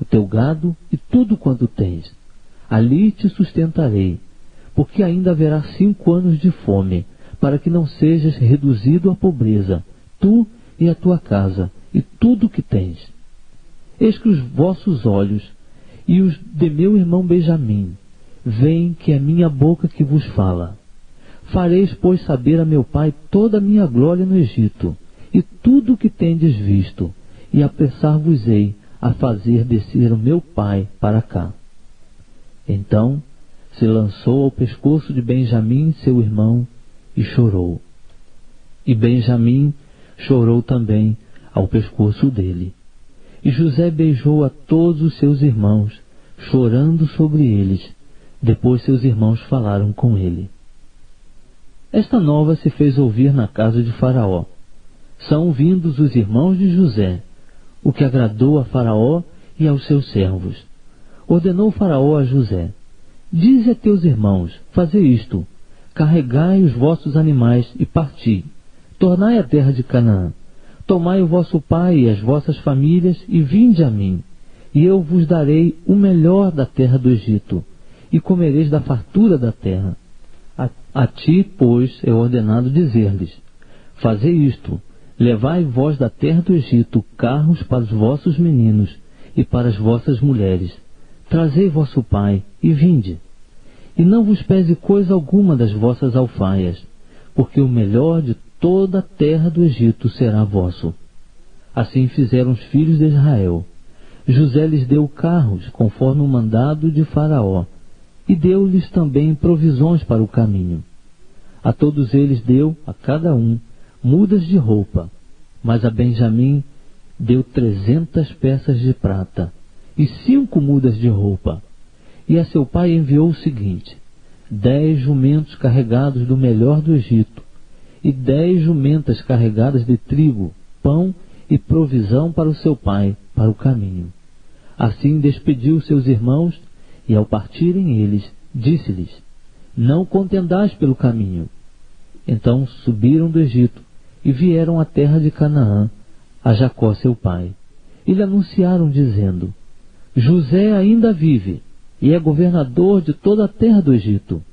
o teu gado e tudo quanto tens. Ali te sustentarei, porque ainda haverá 5 anos de fome, para que não sejas reduzido à pobreza, tu e a tua casa, e tudo o que tens. Eis que os vossos olhos e os de meu irmão Benjamim veem que é minha boca que vos fala. Fareis, pois, saber a meu pai toda a minha glória no Egito, e tudo o que tendes visto, e apressar-vos-ei a fazer descer o meu pai para cá. Então se lançou ao pescoço de Benjamim, seu irmão, e chorou. E Benjamim chorou também ao pescoço dele. E José beijou a todos os seus irmãos, chorando sobre eles. Depois seus irmãos falaram com ele. Esta nova se fez ouvir na casa de Faraó. São vindos os irmãos de José, o que agradou a Faraó e aos seus servos. Ordenou Faraó a José: dize a teus irmãos, fazei isto: carregai os vossos animais e parti. Tornai a terra de Canaã. Tomai o vosso pai e as vossas famílias e vinde a mim, e eu vos darei o melhor da terra do Egito, e comereis da fartura da terra. A ti, pois, é ordenado dizer-lhes: fazei isto: levai vós da terra do Egito carros para os vossos meninos e para as vossas mulheres. Trazei vosso pai e vinde. E não vos pese coisa alguma das vossas alfaias, porque o melhor de toda a terra do Egito será vosso. Assim fizeram os filhos de Israel. José lhes deu carros, conforme o mandado de Faraó, e deu-lhes também provisões para o caminho. A todos eles deu, a cada um, mudas de roupa, mas a Benjamim deu 300 peças de prata e 5 mudas de roupa. E a seu pai enviou o seguinte: 10 jumentos carregados do melhor do Egito, e 10 jumentas carregadas de trigo, pão e provisão para o seu pai, para o caminho. Assim despediu seus irmãos, e ao partirem eles, disse-lhes: não contendais pelo caminho. Então subiram do Egito, e vieram à terra de Canaã, a Jacó seu pai. E lhe anunciaram, dizendo: José ainda vive, e é governador de toda a terra do Egito.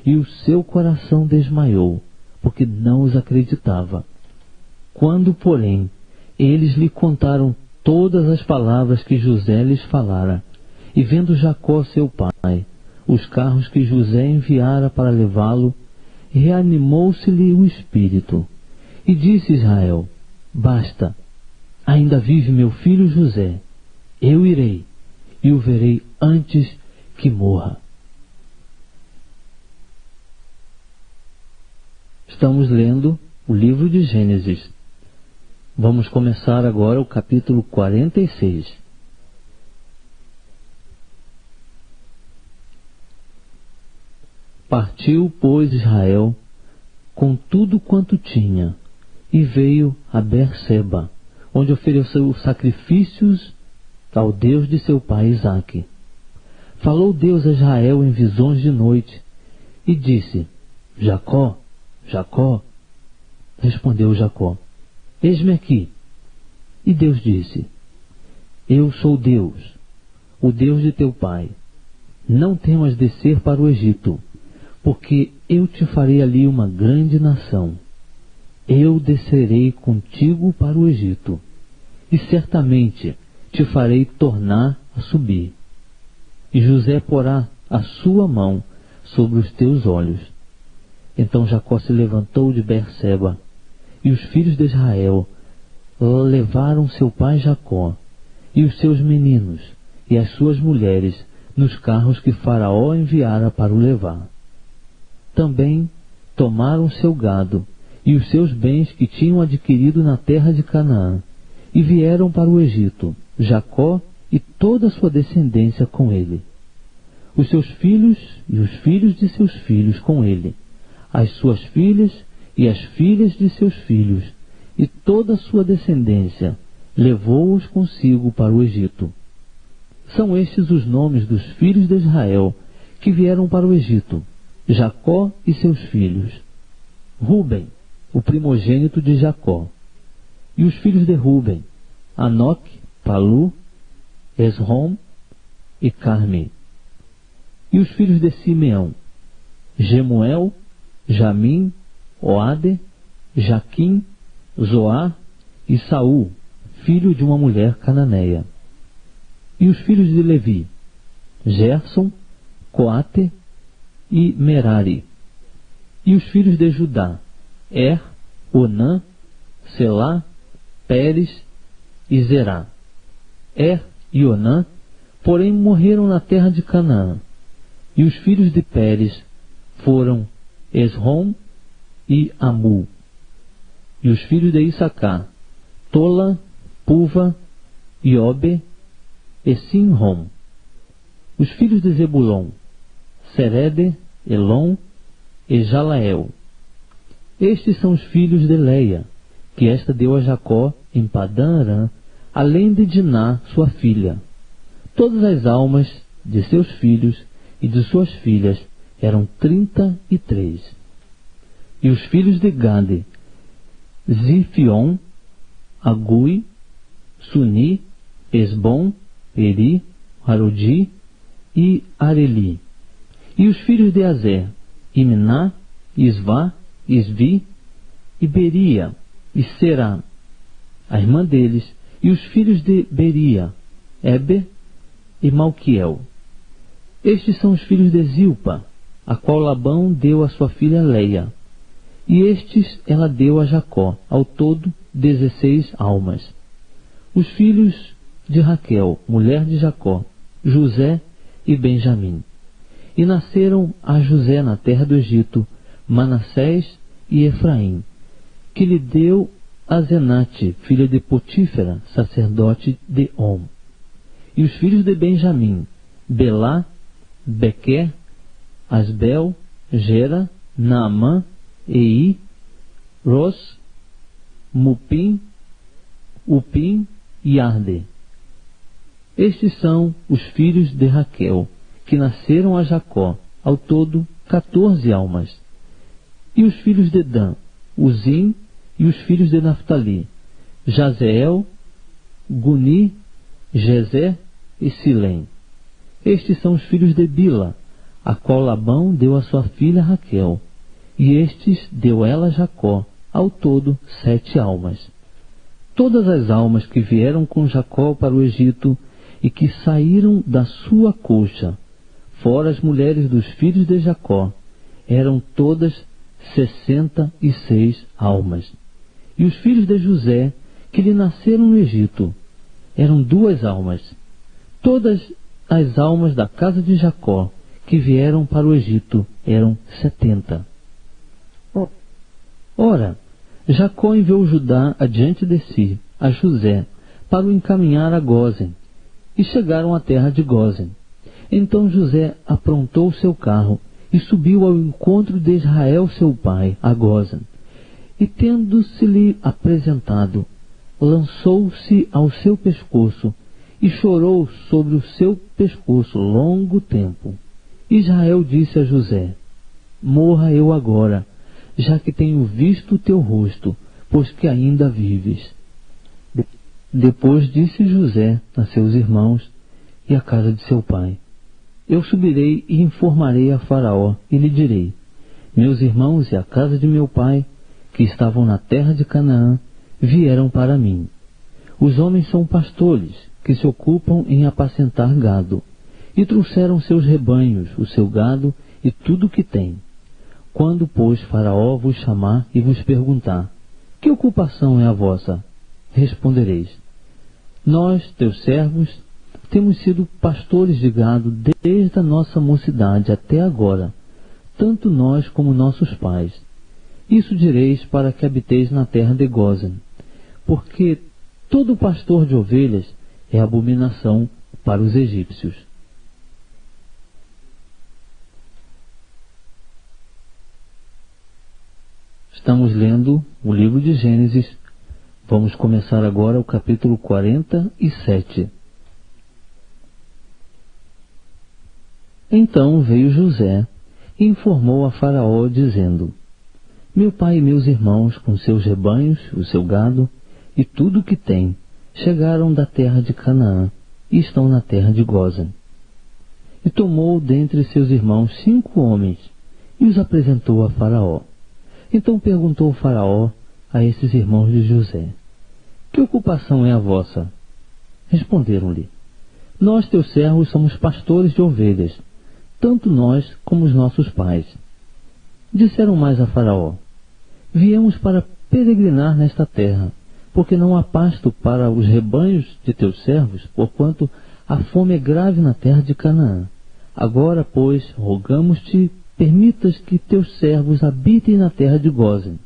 E o seu coração desmaiou, porque não os acreditava. Quando, porém, eles lhe contaram todas as palavras que José lhes falara, e vendo Jacó seu pai os carros que José enviara para levá-lo, reanimou-se-lhe o espírito. E disse Israel: basta, ainda vive meu filho José. Eu irei, e o verei antes que morra. Estamos lendo o livro de Gênesis. Vamos começar agora o capítulo 46. Partiu, pois, Israel com tudo quanto tinha, e veio a Berseba, onde ofereceu sacrifícios ao Deus de seu pai Isaque. Falou Deus a Israel em visões de noite, e disse: Jacó, Jacó. Respondeu Jacó: eis-me aqui. E Deus disse: eu sou Deus, o Deus de teu pai. Não temas descer para o Egito, porque eu te farei ali uma grande nação. Eu descerei contigo para o Egito, e certamente te farei tornar a subir. E José porá a sua mão sobre os teus olhos. Então Jacó se levantou de Berseba, e os filhos de Israel levaram seu pai Jacó, e os seus meninos, e as suas mulheres, nos carros que Faraó enviara para o levar. Também tomaram seu gado, e os seus bens que tinham adquirido na terra de Canaã, e vieram para o Egito, Jacó e toda a sua descendência com ele. Os seus filhos e os filhos de seus filhos com ele, as suas filhas e as filhas de seus filhos, e toda a sua descendência, levou-os consigo para o Egito. São estes os nomes dos filhos de Israel que vieram para o Egito, Jacó e seus filhos. Ruben, o primogênito de Jacó. E os filhos de Ruben, Anoque, Palu, Esrom e Carmi. E os filhos de Simeão, Gemuel, Jamim, Oade, Jaquim, Zoar e Saul, filho de uma mulher cananeia. E os filhos de Levi, Gerson, Coate e Merari. E os filhos de Judá, Onã, Selá, Pérez e Zerá. E Onã, porém, morreram na terra de Canaã. E os filhos de Pérez foram Esrom e Amul. E os filhos de Issacar, Tola, Puva, Iobe e Sinrom. Os filhos de Zebulon, Serede, Elon e Jalael. Estes são os filhos de Leia, que esta deu a Jacó em Padã Arã, além de Diná, sua filha. Todas as almas de seus filhos e de suas filhas eram 33. E os filhos de Gade, Zifion, Agui, Suni, Esbom, Eri, Arodi e Areli. E os filhos de Azer, Imná, Isvá, Isvi, e Beria, e Será, a irmã deles, e os filhos de Beria, Eber e Malquiel. Estes são os filhos de Zilpa, a qual Labão deu a sua filha Leia. E estes ela deu a Jacó, ao todo 16 almas. Os filhos de Raquel, mulher de Jacó, José e Benjamim. E nasceram a José na terra do Egito, Manassés e Efraim, que lhe deu a Zenate, filha de Potífera, sacerdote de On. E os filhos de Benjamim, Belá, Bequer, Asbel, Gera, Naamã, Ei, Ros, Mupim, Upim e Arde. Estes são os filhos de Raquel, que nasceram a Jacó, ao todo 14 almas. E os filhos de Dan, Uzim, e os filhos de Naftali, Jazeel, Guni, Gezer e Silém. Estes são os filhos de Bila, a qual Labão deu a sua filha Raquel, e estes deu ela a Jacó, ao todo 7 almas. Todas as almas que vieram com Jacó para o Egito e que saíram da sua coxa, fora as mulheres dos filhos de Jacó, eram todas 66 almas. E os filhos de José, que lhe nasceram no Egito, eram 2 almas. Todas as almas da casa de Jacó, que vieram para o Egito, eram 70. Ora, Jacó enviou Judá adiante de si, a José, para o encaminhar a Gósen, e chegaram à terra de Gósen. Então José aprontou o seu carro, e subiu ao encontro de Israel seu pai, a Gósen. E tendo-se-lhe apresentado, lançou-se ao seu pescoço, e chorou sobre o seu pescoço longo tempo. Israel disse a José: morra eu agora, já que tenho visto o teu rosto, pois que ainda vives. Depois disse José a seus irmãos e à casa de seu pai: eu subirei e informarei a Faraó, e lhe direi: meus irmãos e a casa de meu pai, que estavam na terra de Canaã, vieram para mim. Os homens são pastores, que se ocupam em apacentar gado, e trouxeram seus rebanhos, o seu gado e tudo o que têm. Quando, pois, Faraó vos chamar e vos perguntar: que ocupação é a vossa? Respondereis: nós, teus servos, temos sido pastores de gado desde a nossa mocidade até agora, tanto nós como nossos pais. Isso direis para que habiteis na terra de Gósen, porque todo pastor de ovelhas é abominação para os egípcios. Estamos lendo o livro de Gênesis. Vamos começar agora o capítulo 47. Então veio José e informou a Faraó, dizendo: meu pai e meus irmãos, com seus rebanhos, o seu gado e tudo o que tem, chegaram da terra de Canaã e estão na terra de Gósen. E tomou dentre seus irmãos 5 homens e os apresentou a Faraó. Então perguntou o Faraó a esses irmãos de José: que ocupação é a vossa? Responderam-lhe: nós, teus servos, somos pastores de ovelhas, tanto nós como os nossos pais. Disseram mais a Faraó: viemos para peregrinar nesta terra, porque não há pasto para os rebanhos de teus servos, porquanto a fome é grave na terra de Canaã. Agora, pois, rogamos-te, permitas que teus servos habitem na terra de Gósen.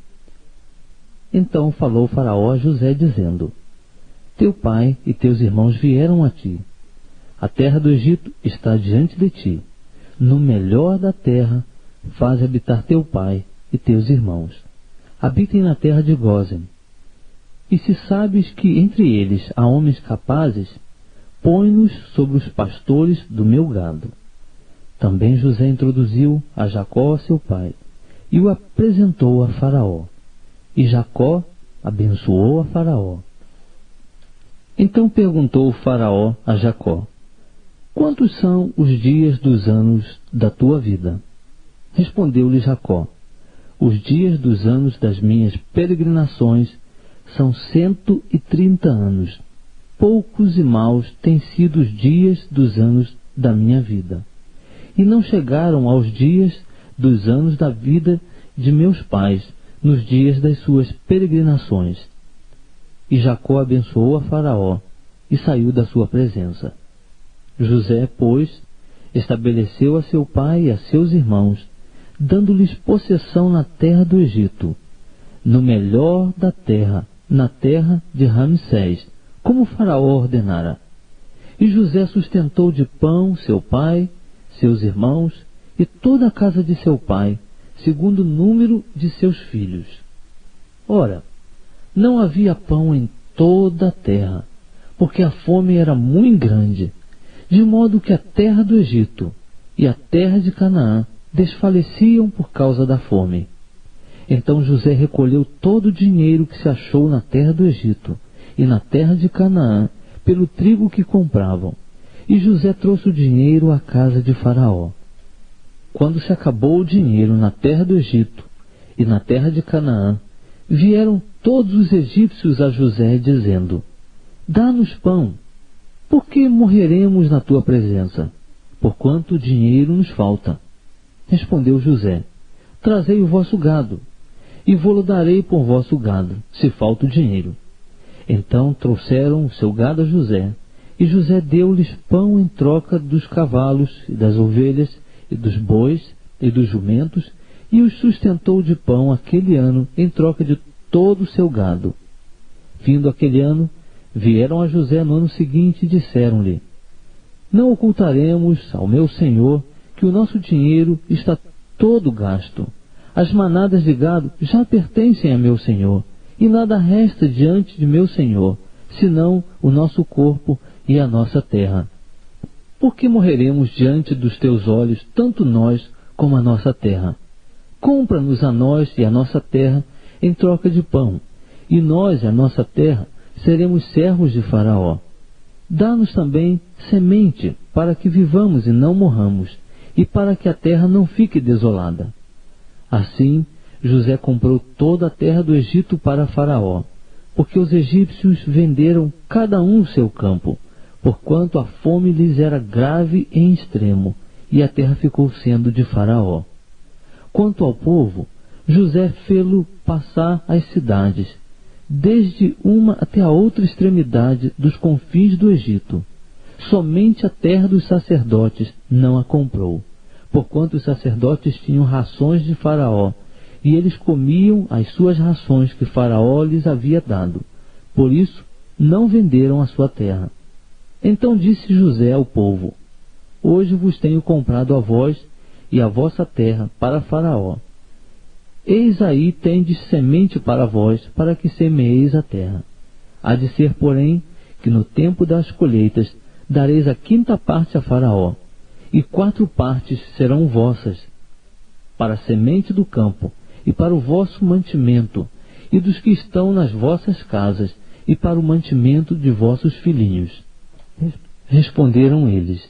Então falou Faraó a José, dizendo: teu pai e teus irmãos vieram a ti. A terra do Egito está diante de ti. No melhor da terra, faz habitar teu pai e teus irmãos. Habitem na terra de Gósen. E se sabes que entre eles há homens capazes, põe-nos sobre os pastores do meu gado. Também José introduziu a Jacó, seu pai, e o apresentou a Faraó. E Jacó abençoou a Faraó. Então perguntou o Faraó a Jacó: quantos são os dias dos anos da tua vida? Respondeu-lhe Jacó: os dias dos anos das minhas peregrinações são 130 anos. Poucos e maus têm sido os dias dos anos da minha vida. E não chegaram aos dias dos anos da vida de meus pais, nos dias das suas peregrinações. E Jacó abençoou a Faraó e saiu da sua presença. José, pois, estabeleceu a seu pai e a seus irmãos, dando-lhes possessão na terra do Egito, no melhor da terra, na terra de Ramsés, como Faraó ordenara. E José sustentou de pão seu pai, seus irmãos e toda a casa de seu pai, segundo o número de seus filhos. Ora, não havia pão em toda a terra, porque a fome era muito grande, de modo que a terra do Egito e a terra de Canaã desfaleciam por causa da fome. Então José recolheu todo o dinheiro que se achou na terra do Egito e na terra de Canaã, pelo trigo que compravam. E José trouxe o dinheiro à casa de Faraó. Quando se acabou o dinheiro na terra do Egito e na terra de Canaã, vieram todos os egípcios a José, dizendo: dá-nos pão, porque morreremos na tua presença, porquanto o dinheiro nos falta. Respondeu José: trazei o vosso gado, e vô-lo darei por vosso gado, se falta o dinheiro. Então trouxeram o seu gado a José, e José deu-lhes pão em troca dos cavalos e das ovelhas, e dos bois e dos jumentos, e os sustentou de pão aquele ano em troca de todo o seu gado. Vindo aquele ano, vieram a José no ano seguinte e disseram-lhe: não ocultaremos ao meu senhor que o nosso dinheiro está todo gasto. As manadas de gado já pertencem a meu senhor, e nada resta diante de meu senhor, senão o nosso corpo e a nossa terra. Por que morreremos diante dos teus olhos, tanto nós como a nossa terra? Compra-nos a nós e a nossa terra em troca de pão, e nós e a nossa terra seremos servos de Faraó. Dá-nos também semente, para que vivamos e não morramos, e para que a terra não fique desolada. Assim, José comprou toda a terra do Egito para Faraó, porque os egípcios venderam cada um o seu campo, porquanto a fome lhes era grave em extremo, e a terra ficou sendo de Faraó. Quanto ao povo, José fê-lo passar as cidades, desde uma até a outra extremidade dos confins do Egito. Somente a terra dos sacerdotes não a comprou, porquanto os sacerdotes tinham rações de Faraó, e eles comiam as suas rações que Faraó lhes havia dado. Por isso, não venderam a sua terra. Então disse José ao povo: Hoje vos tenho comprado a vós e a vossa terra para Faraó. Eis aí tendes semente para vós, para que semeeis a terra. Há de ser, porém, que no tempo das colheitas dareis a 5ª parte a Faraó, e 4 partes serão vossas, para a semente do campo, e para o vosso mantimento, e dos que estão nas vossas casas, e para o mantimento de vossos filhinhos. Responderam eles: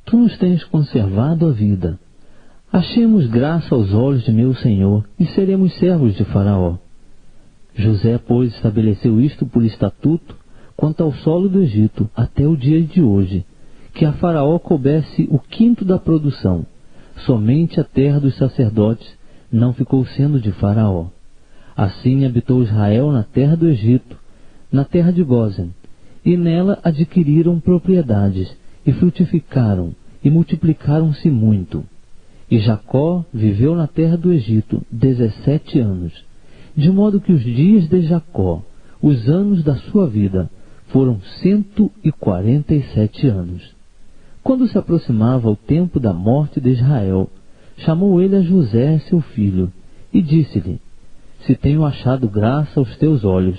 Tu nos tens conservado a vida. Achemos graça aos olhos de meu senhor, e seremos servos de Faraó. José, pois, estabeleceu isto por estatuto quanto ao solo do Egito, até o dia de hoje, que a Faraó coubesse o 5º da produção. Somente a terra dos sacerdotes não ficou sendo de Faraó. Assim habitou Israel na terra do Egito, na terra de Gósen, e nela adquiriram propriedades, e frutificaram, e multiplicaram-se muito. E Jacó viveu na terra do Egito 17 anos, de modo que os dias de Jacó, os anos da sua vida, foram 147 anos. Quando se aproximava o tempo da morte de Israel, chamou ele a José, seu filho, e disse-lhe: Se tenho achado graça aos teus olhos,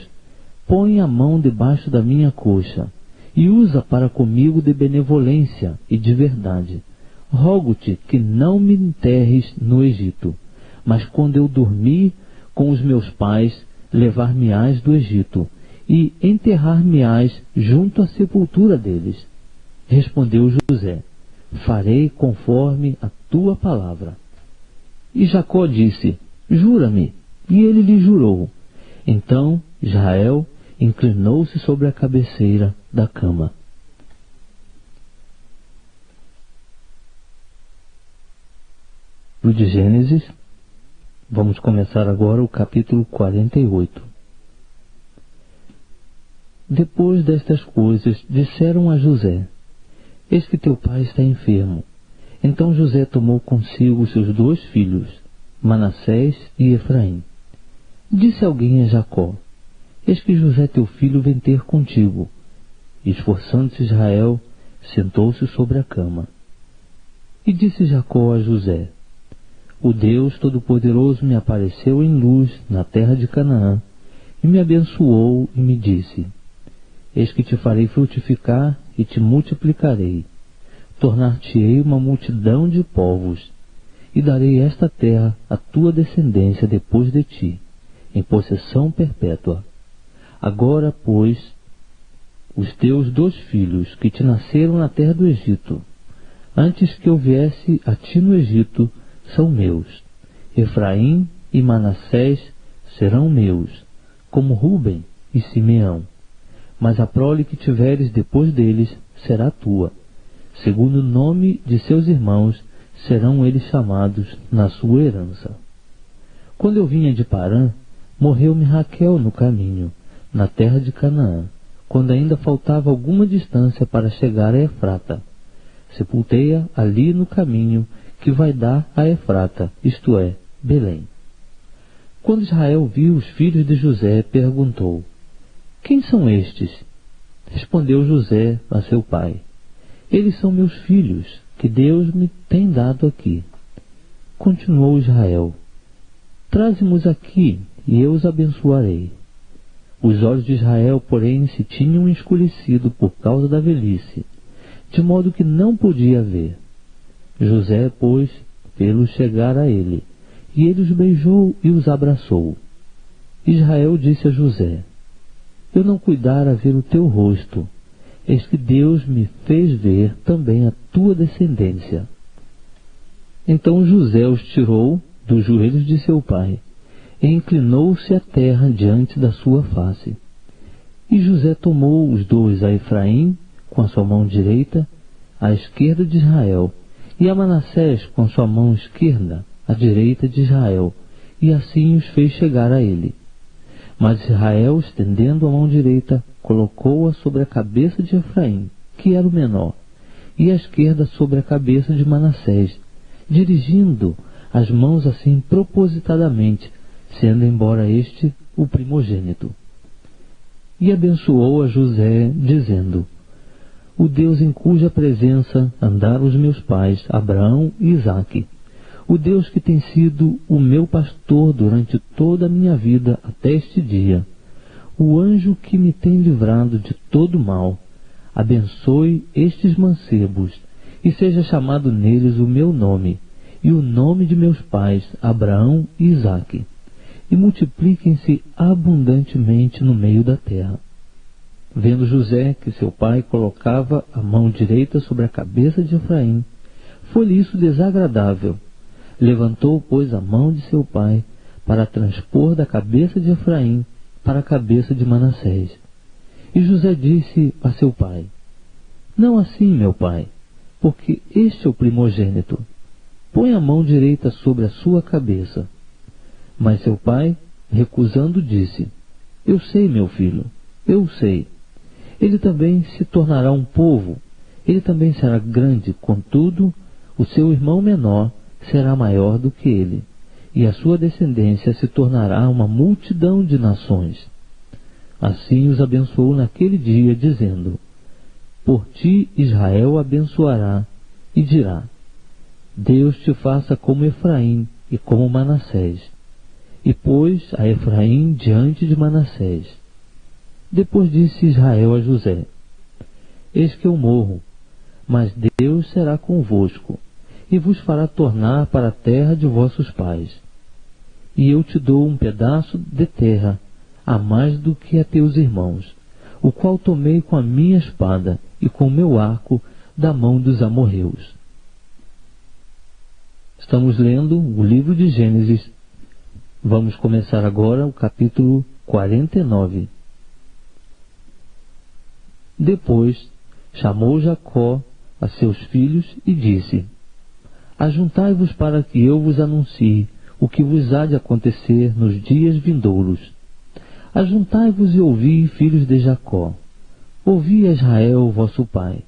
põe a mão debaixo da minha coxa, e usa para comigo de benevolência e de verdade. Rogo-te que não me enterres no Egito, mas quando eu dormir com os meus pais, levar-me-ás do Egito, e enterrar-me-ás junto à sepultura deles. Respondeu José: Farei conforme a tua palavra. E Jacó disse: Jura-me. E ele lhe jurou. Então Israel inclinou-se sobre a cabeceira da cama. De Gênesis, vamos começar agora o capítulo 48. Depois destas coisas, disseram a José: Eis que teu pai está enfermo. Então José tomou consigo seus 2 filhos, Manassés e Efraim. Disse alguém a Jacó: Eis que José teu filho vem ter contigo. E esforçando-se Israel, sentou-se sobre a cama. E disse Jacó a José: O Deus Todo-Poderoso me apareceu em luz na terra de Canaã, e me abençoou e me disse: Eis que te farei frutificar e te multiplicarei. Tornar-te-ei uma multidão de povos, e darei esta terra à tua descendência depois de ti, em possessão perpétua. Agora, pois, os teus 2 filhos que te nasceram na terra do Egito, antes que eu viesse a ti no Egito, são meus. Efraim e Manassés serão meus, como Ruben e Simeão. Mas a prole que tiveres depois deles será tua. Segundo o nome de seus irmãos, serão eles chamados na sua herança. Quando eu vinha de Parã, morreu-me Raquel no caminho, na terra de Canaã, quando ainda faltava alguma distância para chegar a Efrata. Sepultei-a ali no caminho que vai dar a Efrata, isto é, Belém. Quando Israel viu os filhos de José, perguntou: Quem são estes? Respondeu José a seu pai: Eles são meus filhos, que Deus me tem dado aqui. Continuou Israel: Traze-mos aqui, e eu os abençoarei. Os olhos de Israel, porém, se tinham escurecido por causa da velhice, de modo que não podia ver. José, pois, fê-los chegar a ele, e ele os beijou e os abraçou. Israel disse a José: Eu não cuidara ver o teu rosto, eis que Deus me fez ver também a tua descendência. Então José os tirou dos joelhos de seu pai, e inclinou-se à terra diante da sua face. E José tomou os 2 a Efraim com a sua mão direita, à esquerda de Israel, e a Manassés com sua mão esquerda, à direita de Israel, e assim os fez chegar a ele. Mas Israel, estendendo a mão direita, colocou-a sobre a cabeça de Efraim, que era o menor, e a esquerda sobre a cabeça de Manassés, dirigindo as mãos assim propositadamente, sendo embora este o primogênito. E abençoou a José, dizendo: o Deus em cuja presença andaram os meus pais, Abraão e Isaque, o Deus que tem sido o meu pastor durante toda a minha vida até este dia, o anjo que me tem livrado de todo mal, abençoe estes mancebos, e seja chamado neles o meu nome, e o nome de meus pais, Abraão e Isaque, e multipliquem-se abundantemente no meio da terra. Vendo José que seu pai colocava a mão direita sobre a cabeça de Efraim, foi-lhe isso desagradável. Levantou, pois, a mão de seu pai para transpor da cabeça de Efraim para a cabeça de Manassés. E José disse a seu pai: não assim, meu pai, porque este é o primogênito. Põe a mão direita sobre a sua cabeça. Mas seu pai, recusando, disse: eu sei, meu filho, eu sei. Ele também se tornará um povo, ele também será grande, contudo, o seu irmão menor será maior do que ele, e a sua descendência se tornará uma multidão de nações. Assim os abençoou naquele dia, dizendo: por ti Israel abençoará, e dirá: Deus te faça como Efraim e como Manassés. E pôs a Efraim diante de Manassés. Depois disse Israel a José: eis que eu morro, mas Deus será convosco, e vos fará tornar para a terra de vossos pais. E eu te dou um pedaço de terra, a mais do que a teus irmãos, o qual tomei com a minha espada e com o meu arco da mão dos amorreus. Estamos lendo o livro de Gênesis. Vamos começar agora o capítulo 49. Depois chamou Jacó a seus filhos e disse: ajuntai-vos para que eu vos anuncie o que vos há de acontecer nos dias vindouros. Ajuntai-vos e ouvi, filhos de Jacó. Ouvi a Israel, vosso pai.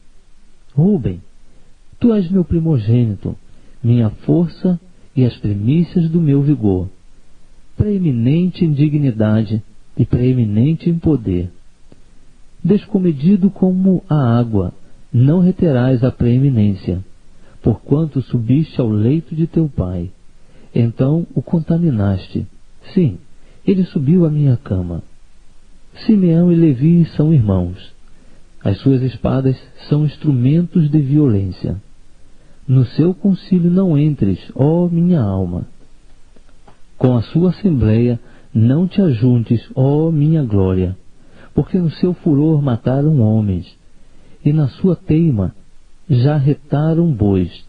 Rúben, tu és meu primogênito, minha força e as primícias do meu vigor, preeminente em dignidade e preeminente em poder. Descomedido como a água, não reterás a preeminência, porquanto subiste ao leito de teu pai. Então o contaminaste. Sim, ele subiu à minha cama. Simeão e Levi são irmãos. As suas espadas são instrumentos de violência. No seu concílio não entres, ó minha alma. Com a sua assembleia não te ajuntes, ó minha glória, porque no seu furor mataram homens, e na sua teima já retaram bois.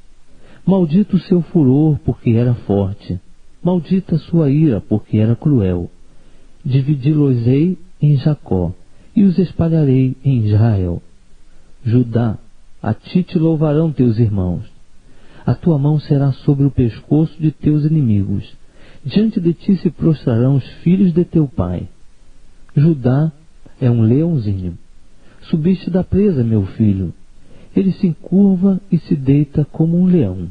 Maldito o seu furor, porque era forte, maldita a sua ira, porque era cruel. Dividi-los-ei em Jacó, e os espalharei em Israel. Judá, a ti te louvarão teus irmãos. A tua mão será sobre o pescoço de teus inimigos. Diante de ti se prostrarão os filhos de teu pai. Judá é um leãozinho. Subiste da presa, meu filho. Ele se encurva e se deita como um leão,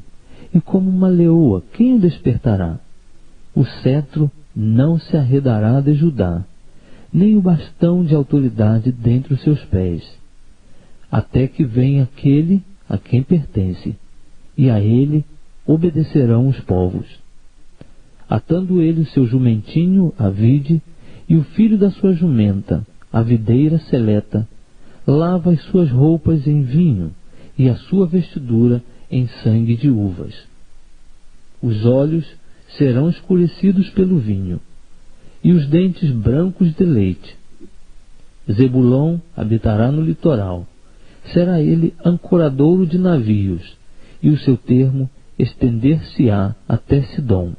e como uma leoa, quem o despertará? O cetro não se arredará de Judá, nem o bastão de autoridade dentre os seus pés, até que venha aquele a quem pertence, e a ele obedecerão os povos. Atando ele o seu jumentinho à vide, e o filho da sua jumenta, a videira seleta, lava as suas roupas em vinho, e a sua vestidura em sangue de uvas. Os olhos serão escurecidos pelo vinho, e os dentes brancos de leite. Zebulon habitará no litoral, será ele ancoradouro de navios, e o seu termo estender-se-á até Sidom.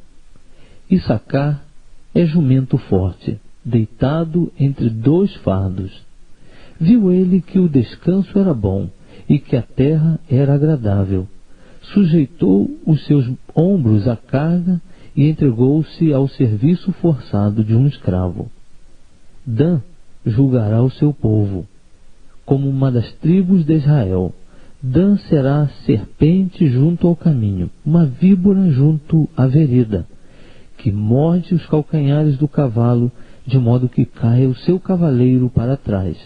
Issacar é jumento forte, deitado entre dois fardos. Viu ele que o descanso era bom, e que a terra era agradável. sujeitou os seus ombros à carga e entregou-se ao serviço forçado de um escravo. Dan julgará o seu povo, como uma das tribos de Israel. Dan será serpente junto ao caminho, uma víbora junto à vereda, que morde os calcanhares do cavalo, de modo que caia o seu cavaleiro para trás.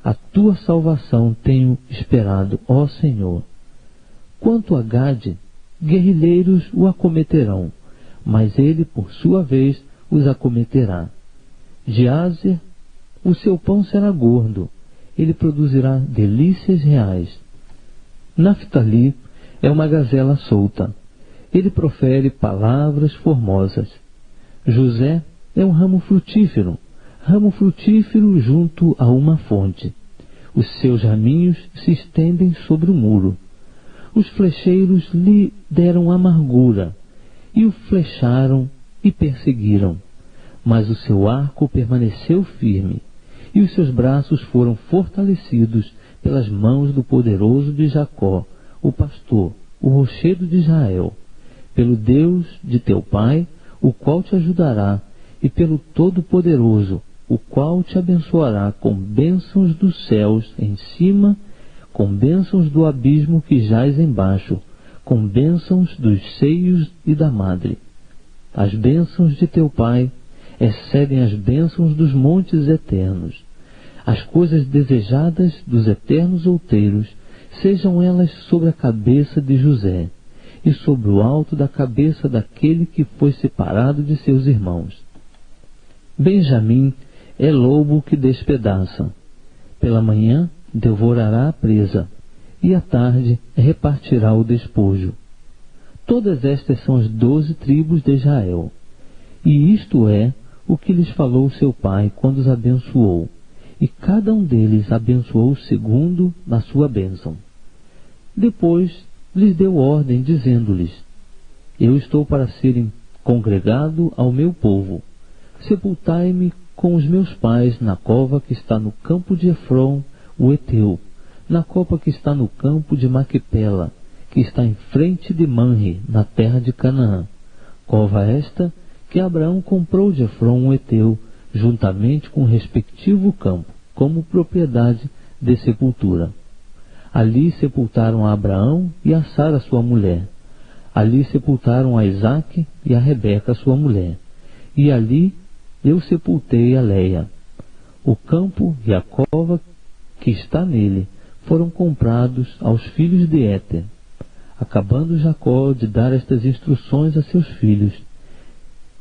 A tua salvação tenho esperado, ó Senhor. Quanto a Gade, guerrilheiros o acometerão, mas ele, por sua vez, os acometerá. De Azer, o seu pão será gordo, ele produzirá delícias reais. Naftali é uma gazela solta, ele profere palavras formosas. José é um ramo frutífero junto a uma fonte. Os seus raminhos se estendem sobre o muro. Os flecheiros lhe deram amargura, e o flecharam e perseguiram. Mas o seu arco permaneceu firme, e os seus braços foram fortalecidos pelas mãos do poderoso de Jacó, o pastor, o rochedo de Israel, pelo Deus de teu pai, o qual te ajudará, e pelo Todo-Poderoso, o qual te abençoará com bênçãos dos céus em cima, com bênçãos do abismo que jaz embaixo, com bênçãos dos seios e da madre. As bênçãos de teu pai excedem as bênçãos dos montes eternos. As coisas desejadas dos eternos outeiros, sejam elas sobre a cabeça de José, e sobre o alto da cabeça daquele que foi separado de seus irmãos. Benjamim é lobo que despedaça. Pela manhã devorará a presa, e à tarde repartirá o despojo. Todas estas são as 12 tribos de Israel. E isto é o que lhes falou seu pai quando os abençoou, e cada um deles abençoou segundo a sua bênção. Depois lhes deu ordem, dizendo-lhes: Eu estou para serem congregado ao meu povo. Sepultai-me com os meus pais na cova que está no campo de Efron, o Eteu, na cova que está no campo de Maquipela, que está em frente de Manre, na terra de Canaã. Cova esta que Abraão comprou de Efron, o Eteu, juntamente com o respectivo campo, como propriedade de sepultura. Ali sepultaram a Abraão e a Sara, sua mulher. Ali sepultaram a Isaque e a Rebeca, sua mulher. E ali eu sepultei a Leia. O campo e a cova que está nele foram comprados aos filhos de Éter. Acabando Jacó de dar estas instruções a seus filhos,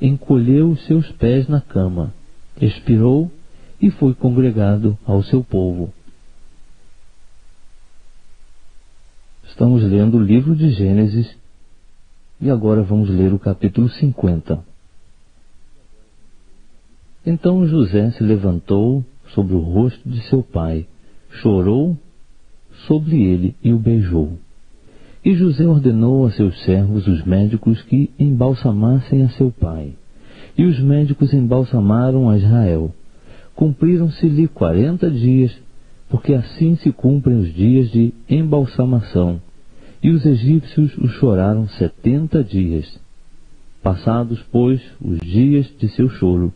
encolheu os seus pés na cama, expirou e foi congregado ao seu povo. Estamos lendo o livro de Gênesis e agora vamos ler o capítulo 50. Então José se levantou sobre o rosto de seu pai, chorou sobre ele e o beijou. E José ordenou a seus servos, os médicos, que embalsamassem a seu pai. E os médicos embalsamaram a Israel. Cumpriram-se-lhe 40 dias, porque assim se cumprem os dias de embalsamação. E os egípcios o choraram 70 dias. Passados, pois, os dias de seu choro,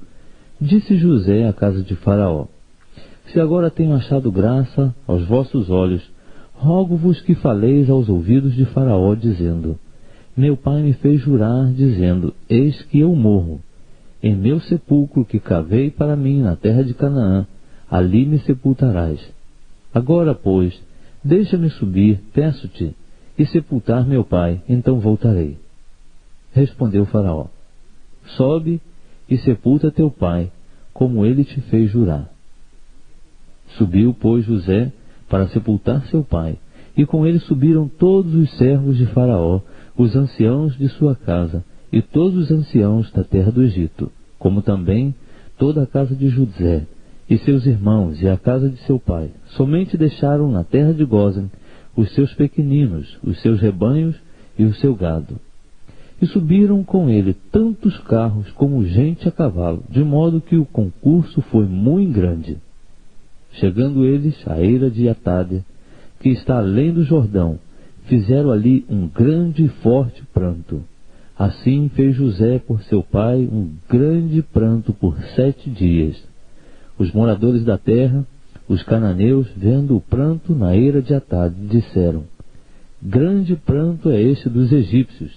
disse José à casa de Faraó: Se agora tenho achado graça aos vossos olhos, rogo-vos que faleis aos ouvidos de Faraó, dizendo: Meu pai me fez jurar, dizendo: Eis que eu morro. Em meu sepulcro que cavei para mim na terra de Canaã, ali me sepultarás. Agora, pois, deixa-me subir, peço-te, e sepultar meu pai, então voltarei. Respondeu Faraó: Sobe e sepulta teu pai, como ele te fez jurar. Subiu, pois, José para sepultar seu pai, e com ele subiram todos os servos de Faraó, os anciãos de sua casa, e todos os anciãos da terra do Egito, como também toda a casa de José, e seus irmãos, e a casa de seu pai. Somente deixaram na terra de Gósen os seus pequeninos, os seus rebanhos e o seu gado. E subiram com ele tantos carros como gente a cavalo, de modo que o concurso foi muito grande. Chegando eles à eira de Atade, que está além do Jordão, fizeram ali um grande e forte pranto. Assim fez José por seu pai um grande pranto por 7 dias. Os moradores da terra, os cananeus, vendo o pranto na eira de Atad, disseram: grande pranto é este dos egípcios,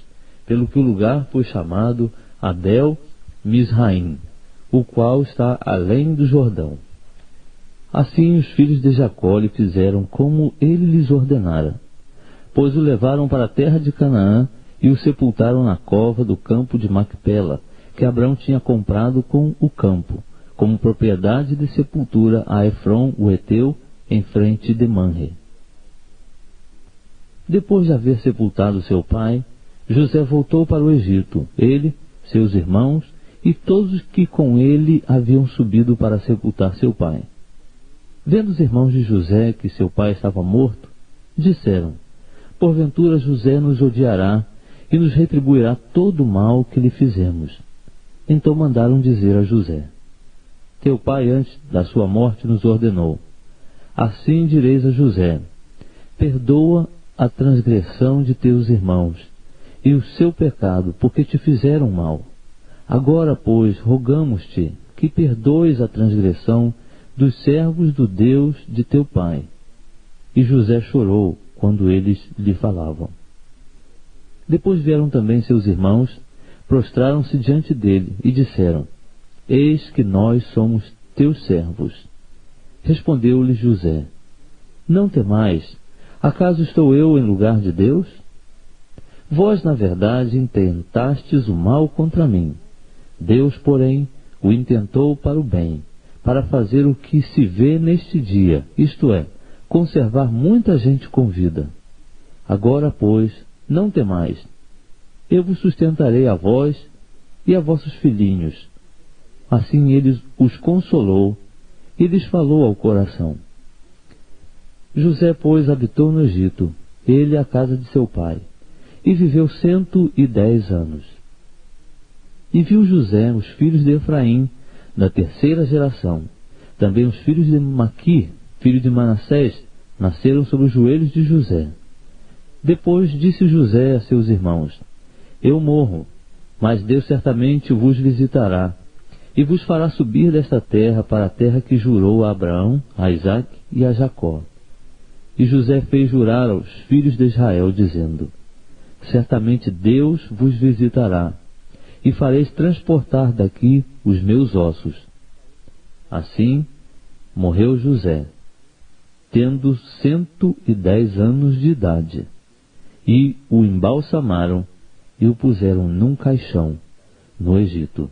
pelo que o lugar foi chamado Abel Misraim, o qual está além do Jordão. Assim os filhos de Jacó lhe fizeram como ele lhes ordenara, pois o levaram para a terra de Canaã e o sepultaram na cova do campo de Macpela, que Abrão tinha comprado com o campo, como propriedade de sepultura a Efron o Heteu, em frente de Manre. Depois de haver sepultado seu pai, José voltou para o Egito, ele, seus irmãos e todos os que com ele haviam subido para sepultar seu pai. Vendo os irmãos de José que seu pai estava morto, disseram: porventura José nos odiará e nos retribuirá todo o mal que lhe fizemos. Então mandaram dizer a José: teu pai antes da sua morte nos ordenou: assim direis a José: perdoa a transgressão de teus irmãos e o seu pecado, porque te fizeram mal. Agora, pois, rogamos-te que perdoes a transgressão dos servos do Deus de teu pai. E José chorou quando eles lhe falavam. Depois vieram também seus irmãos, prostraram-se diante dele e disseram: eis que nós somos teus servos. Respondeu-lhe José: não temais, acaso estou eu em lugar de Deus? Vós, na verdade, intentastes o mal contra mim. Deus, porém, o intentou para o bem, para fazer o que se vê neste dia, isto é, conservar muita gente com vida. Agora, pois, não temais. Eu vos sustentarei a vós e a vossos filhinhos. Assim ele os consolou e lhes falou ao coração. José, pois, habitou no Egito, ele e a casa de seu pai, e viveu 110 anos. E viu José os filhos de Efraim, da 3ª geração. Também os filhos de Maqui, filho de Manassés, nasceram sobre os joelhos de José. Depois disse José a seus irmãos: eu morro, mas Deus certamente vos visitará, e vos fará subir desta terra para a terra que jurou a Abraão, a Isaque e a Jacó. E José fez jurar aos filhos de Israel, dizendo: certamente Deus vos visitará, e fareis transportar daqui os meus ossos. Assim morreu José, tendo 110 anos de idade, e o embalsamaram e o puseram num caixão no Egito.